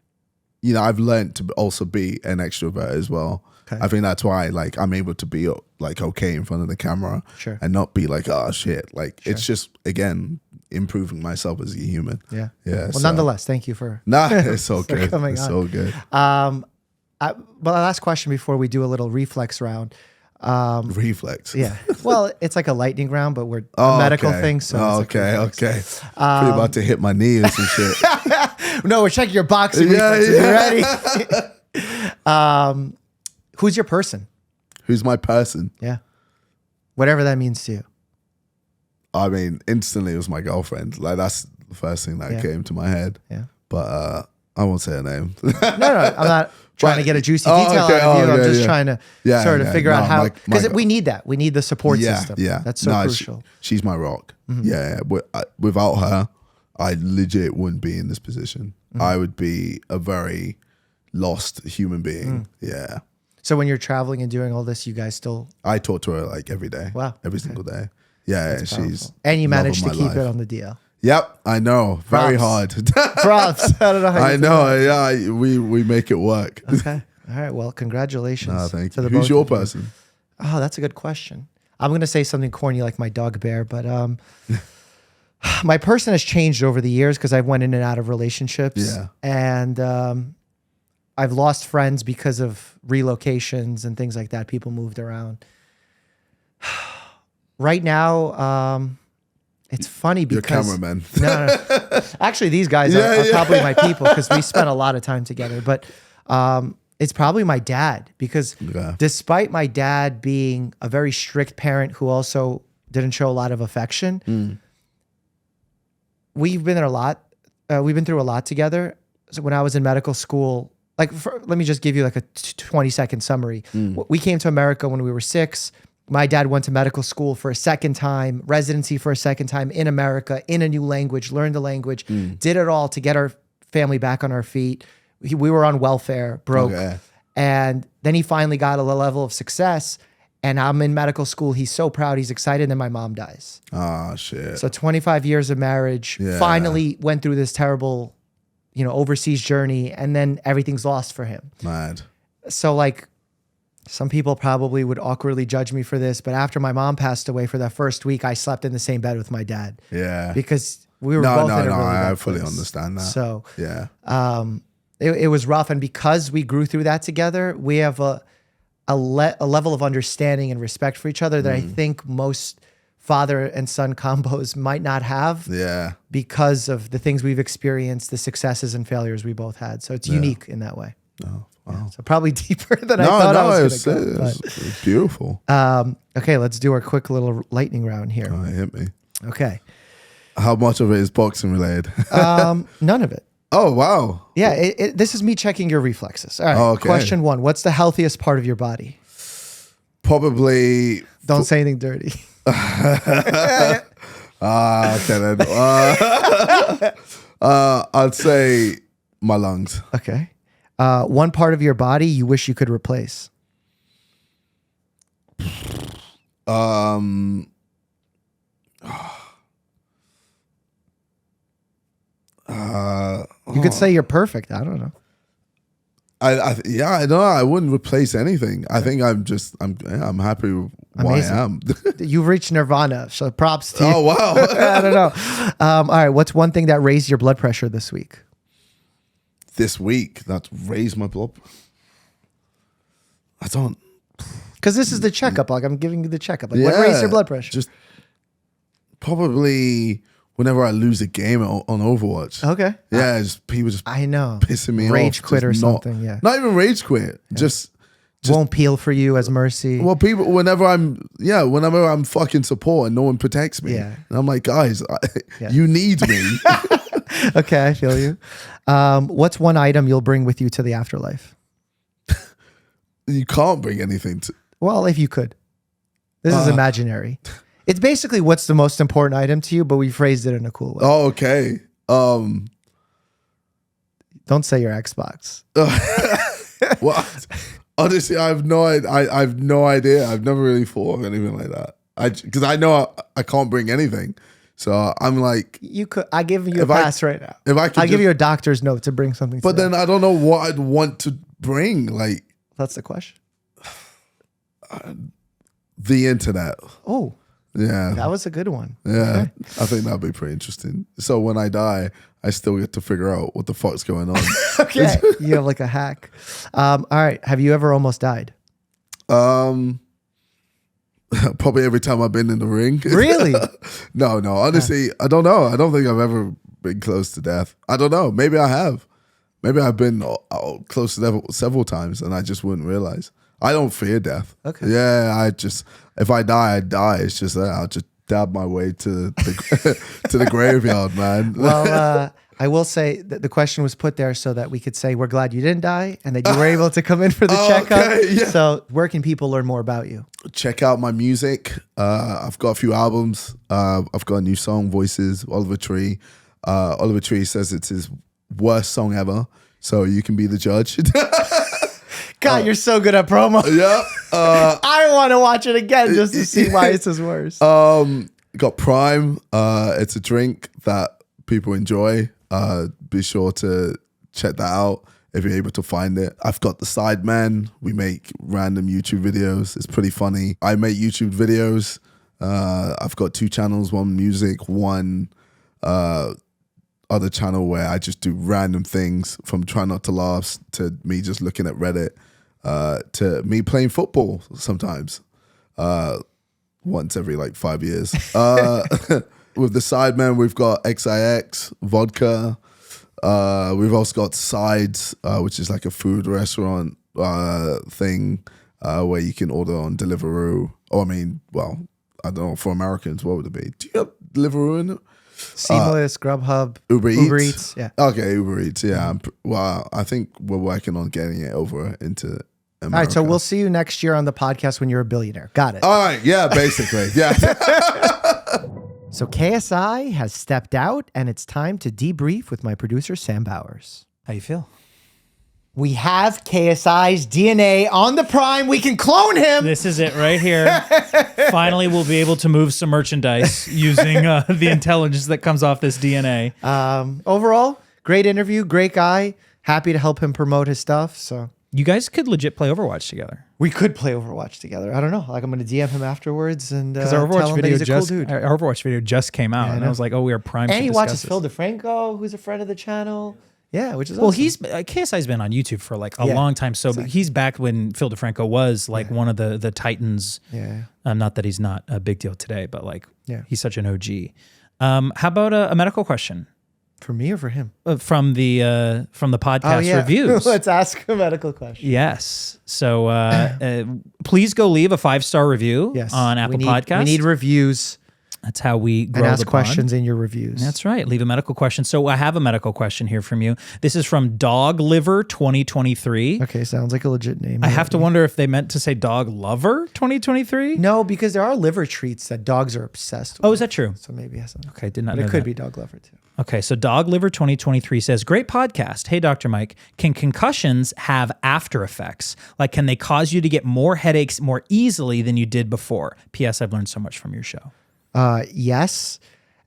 S1: you know, I've learned to also be an extrovert as well. Okay. I think that's why like I'm able to be like okay in front of the camera and not be like, oh shit. Like it's just again improving myself as a human. Yeah.
S2: Well, nonetheless, thank you for
S1: it's so good. It's so good.
S2: Well, last question before we do a little reflex round.
S1: Reflex.
S2: Yeah. Well, it's like a lightning round, but we're a medical thing. So
S1: okay. Pretty about to hit my knees and shit.
S2: No, we're checking your boxing reflexes. You ready? Who's your person?
S1: Who's my person?
S2: Yeah. Whatever that means to you.
S1: I mean, instantly it was my girlfriend. Like that's the first thing that came to my head. Yeah. But I won't say her name. No, I'm not trying to get a juicy detail out of you. I'm just trying to sort of figure out how, because we need that. We need the support system. Yeah. That's so crucial. She's my rock. Yeah. Without her, I legit wouldn't be in this position. I would be a very lost human being. Yeah.
S2: So when you're traveling and doing all this, you guys still...
S1: I talk to her like every day.
S2: Wow.
S1: Every single day. Yeah, she's...
S2: And you managed to keep it on the DL.
S1: Yep, I know. Very hard.
S2: Props. I don't know how
S1: I know. Yeah, we make it work.
S2: Okay. All right. Well, congratulations.
S1: Thank
S2: to
S1: you.
S2: the
S1: Who's
S2: both
S1: your
S2: of you.
S1: person?
S2: Oh, that's a good question. I'm going to say something corny like my dog Bear, but my person has changed over the years because I've went in and out of relationships.
S1: Yeah.
S2: And I've lost friends because of relocations and things like that. People moved around. Right now, it's funny
S1: Your
S2: because
S1: cameraman.
S2: no. Actually, these guys are probably my people because we spent a lot of time together. But it's probably my dad because despite my dad being a very strict parent who also didn't show a lot of affection, we've been there a lot. We've been through a lot together. So when I was in medical school, let me just give you like a 20-second summary. We came to America when we were 6. My dad went to medical school for a second time, residency for a second time in America, in a new language, learned the language, did it all to get our family back on our feet. We were on welfare, broke. Okay. And then he finally got a level of success. And I'm in medical school. He's so proud. He's excited. And then my mom dies.
S1: Oh, shit.
S2: So 25 years of marriage, finally went through this terrible, overseas journey. And then everything's lost for him.
S1: Mad.
S2: So some people probably would awkwardly judge me for this, but after my mom passed away for that first week, I slept in the same bed with my dad. Yeah. Because we were both in a really bad
S1: I fully
S2: place.
S1: understand that.
S2: So
S1: yeah.
S2: It was rough. And because we grew through that together, we have a level of understanding and respect for each other that I think most father and son combos might not have. Yeah. Because of the things we've experienced, the successes and failures we both had. So it's unique in that way.
S1: Oh. Wow.
S2: Yeah, so probably deeper than I thought I was going to go.
S1: It's beautiful.
S2: Okay, let's do our quick little lightning round here.
S1: Oh, hit me.
S2: Okay.
S1: How much of it is boxing related?
S2: None of it.
S1: Oh, wow.
S2: Yeah, this is me checking your reflexes. All right, okay. Question 1. What's the healthiest part of your body?
S1: Probably...
S2: Don't say anything dirty.
S1: Okay then. I'd say my lungs.
S2: Okay. One part of your body you wish you could replace.
S1: You
S2: could say you're perfect. I don't know.
S1: I don't know. I wouldn't replace anything. I think I'm happy with who I am.
S2: You've reached nirvana, so props to you.
S1: Oh wow.
S2: I don't know. All right. What's one thing that raised your blood pressure this week?
S1: This week that raised my blood. I don't.
S2: Because this is the checkup. I'm giving you the checkup. What raised your blood pressure?
S1: Just probably whenever I lose a game on Overwatch.
S2: Okay.
S1: Yeah, people just
S2: I know
S1: pissing me off.
S2: Rage quit or something. Yeah.
S1: Not even rage quit. Yeah. Just
S2: won't peel for you as mercy.
S1: Well, people whenever I'm fucking support and no one protects me. Yeah. And I'm like, guys, you need me.
S2: Okay, I feel you. What's one item you'll bring with you to the afterlife?
S1: You can't bring anything to...
S2: Well, if you could. This is imaginary. It's basically what's the most important item to you, but we phrased it in a cool way.
S1: Oh, okay.
S2: Don't say your Xbox.
S1: What? Honestly, I have no idea. I've never really thought of anything like that. Because I know I can't bring anything. So I'm like,
S2: you could. I give you a pass right now.
S1: If I could,
S2: give you a doctor's note to bring something.
S1: But then I don't know what I'd want to bring. Like,
S2: that's the question.
S1: The internet.
S2: Oh,
S1: yeah,
S2: that was a good one.
S1: Yeah, okay. I think that'd be pretty interesting. So when I die, I still get to figure out what the fuck's going on.
S2: Okay, you have like a hack. All right, have you ever almost died?
S1: Probably every time I've been in the ring.
S2: Really?
S1: No. Honestly, I don't know. I don't think I've ever been close to death. I don't know. Maybe I have. Maybe I've been close to death several times and I just wouldn't realize. I don't fear death.
S2: Okay.
S1: Yeah, if I die, I die. It's just that I'll just dab my way to the to the graveyard, man.
S2: Well, I will say that the question was put there so that we could say we're glad you didn't die and that you were able to come in for the checkup. Okay, yeah. So where can people learn more about you?
S1: Check out my music. I've got a few albums. I've got a new song, Voices, Oliver Tree. Oliver Tree says it's his worst song ever. So you can be the judge.
S2: God, you're so good at promo.
S1: Yeah.
S2: I want to watch it again just to see why it's his worst.
S1: got Prime. It's a drink that people enjoy. Be sure to check that out if you're able to find it. I've got the Sideman. We make random YouTube videos. It's pretty funny. I make YouTube videos. I've got 2 channels, one music, one other channel where I just do random things, from Try Not to Laugh to me just looking at Reddit to me playing football sometimes. Once every like 5 years. With the Sidemen, we've got XIX, vodka. We've also got Sides, which is like a food restaurant thing where you can order on Deliveroo. Or I mean, well, I don't know, for Americans, what would it be? Do you have Deliveroo in it?
S2: Seamless, Grubhub,
S1: Uber
S2: Eats. Yeah.
S1: Okay, Uber Eats. Yeah. Well, I think we're working on getting it over into America.
S2: All right, so we'll see you next year on the podcast when you're a billionaire. Got it.
S1: All right, yeah, basically, yeah.
S2: So KSI has stepped out, and it's time to debrief with my producer, Sam Bowers.
S3: How you feel?
S2: We have KSI's DNA on the Prime. We can clone him.
S3: This is it right here. Finally, we'll be able to move some merchandise using the intelligence that comes off this DNA.
S2: Overall, great interview, great guy. Happy to help him promote his stuff. So
S3: You guys could legit play Overwatch together.
S2: we could play Overwatch together. I don't know. Like, I'm going to DM him afterwards and
S3: Because our
S2: tell
S3: Overwatch
S2: him that
S3: video
S2: he's a cool
S3: just
S2: dude.
S3: our Overwatch video just came out,
S2: I
S3: and
S2: know.
S3: I was like, "Oh, we are primed."
S2: And
S3: to
S2: he
S3: discuss
S2: watches
S3: this.
S2: Phil DeFranco, who's a friend of the channel. Yeah, which is
S3: Well,
S2: awesome.
S3: he's KSI's been on YouTube for like a
S2: Yeah,
S3: long time, so
S2: exactly.
S3: he's back when Phil DeFranco was like one of the titans.
S2: Yeah.
S3: Not that he's not a big deal today, but like
S2: Yeah.
S3: he's such an OG. How about a medical question
S2: For me or for him?
S3: from the podcast reviews?
S2: Let's ask a medical question.
S3: Yes. So please go leave a 5-star review
S2: Yes.
S3: on Apple Podcasts.
S2: We need reviews
S3: That's how we grow
S2: and ask
S3: the pond.
S2: questions in your reviews.
S3: That's right. Leave a medical question. So I have a medical question here from you. This is from Dog Liver 2023.
S2: Okay, sounds like a legit name.
S3: I have to wonder if they meant to say Dog Lover 2023.
S2: No, because there are liver treats that dogs are obsessed with.
S3: Oh, is that true?
S2: So maybe yes.
S3: Okay, did not
S2: But
S3: know
S2: it could
S3: that.
S2: be dog liver too.
S3: Okay, so Dog Liver 2023 says, great podcast. Hey, Dr. Mike, can concussions have after effects? Like, can they cause you to get more headaches more easily than you did before? P.S. I've learned so much from your show.
S2: Yes.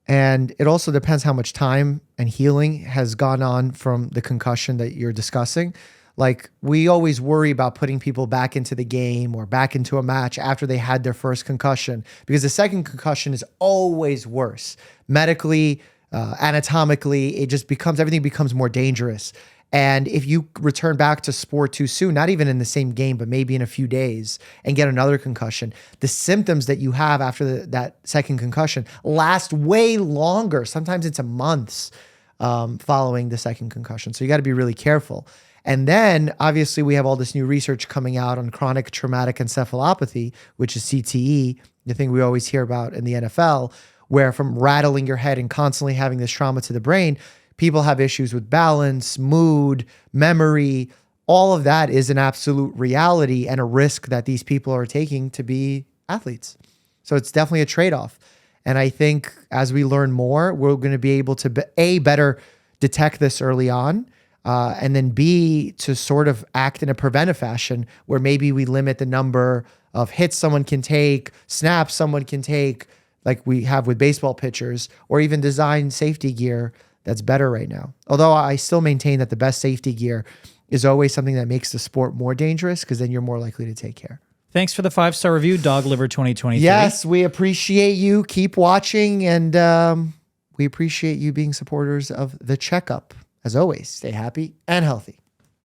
S2: And it also depends how much time and healing has gone on from the concussion that you're discussing. Like, we always worry about putting people back into the game or back into a match after they had their first concussion, because the second concussion is always worse. Medically, anatomically, everything becomes more dangerous. And if you return back to sport too soon, not even in the same game, but maybe in a few days, and get another concussion, the symptoms that you have after that second concussion last way longer. Sometimes it's months following the second concussion. So you got to be really careful. And then obviously we have all this new research coming out on chronic traumatic encephalopathy, which is CTE, the thing we always hear about in the NFL, where from rattling your head and constantly having this trauma to the brain, people have issues with balance, mood, memory. All of that is an absolute reality and a risk that these people are taking to be athletes. So it's definitely a trade-off. And I think as we learn more, we're going to be able to, better detect this early on, and then B, to sort of act in a preventive fashion where maybe we limit the number of hits someone can take, snaps someone can take, like we have with baseball pitchers, or even design safety gear that's better right now. Although I still maintain that the best safety gear is always something that makes the sport more dangerous, because then you're more likely to take care.
S3: Thanks for the 5-star review, Dog Liver 2023.
S2: Yes, we appreciate you. Keep watching, and we appreciate you being supporters of The Checkup. As always, stay happy and healthy.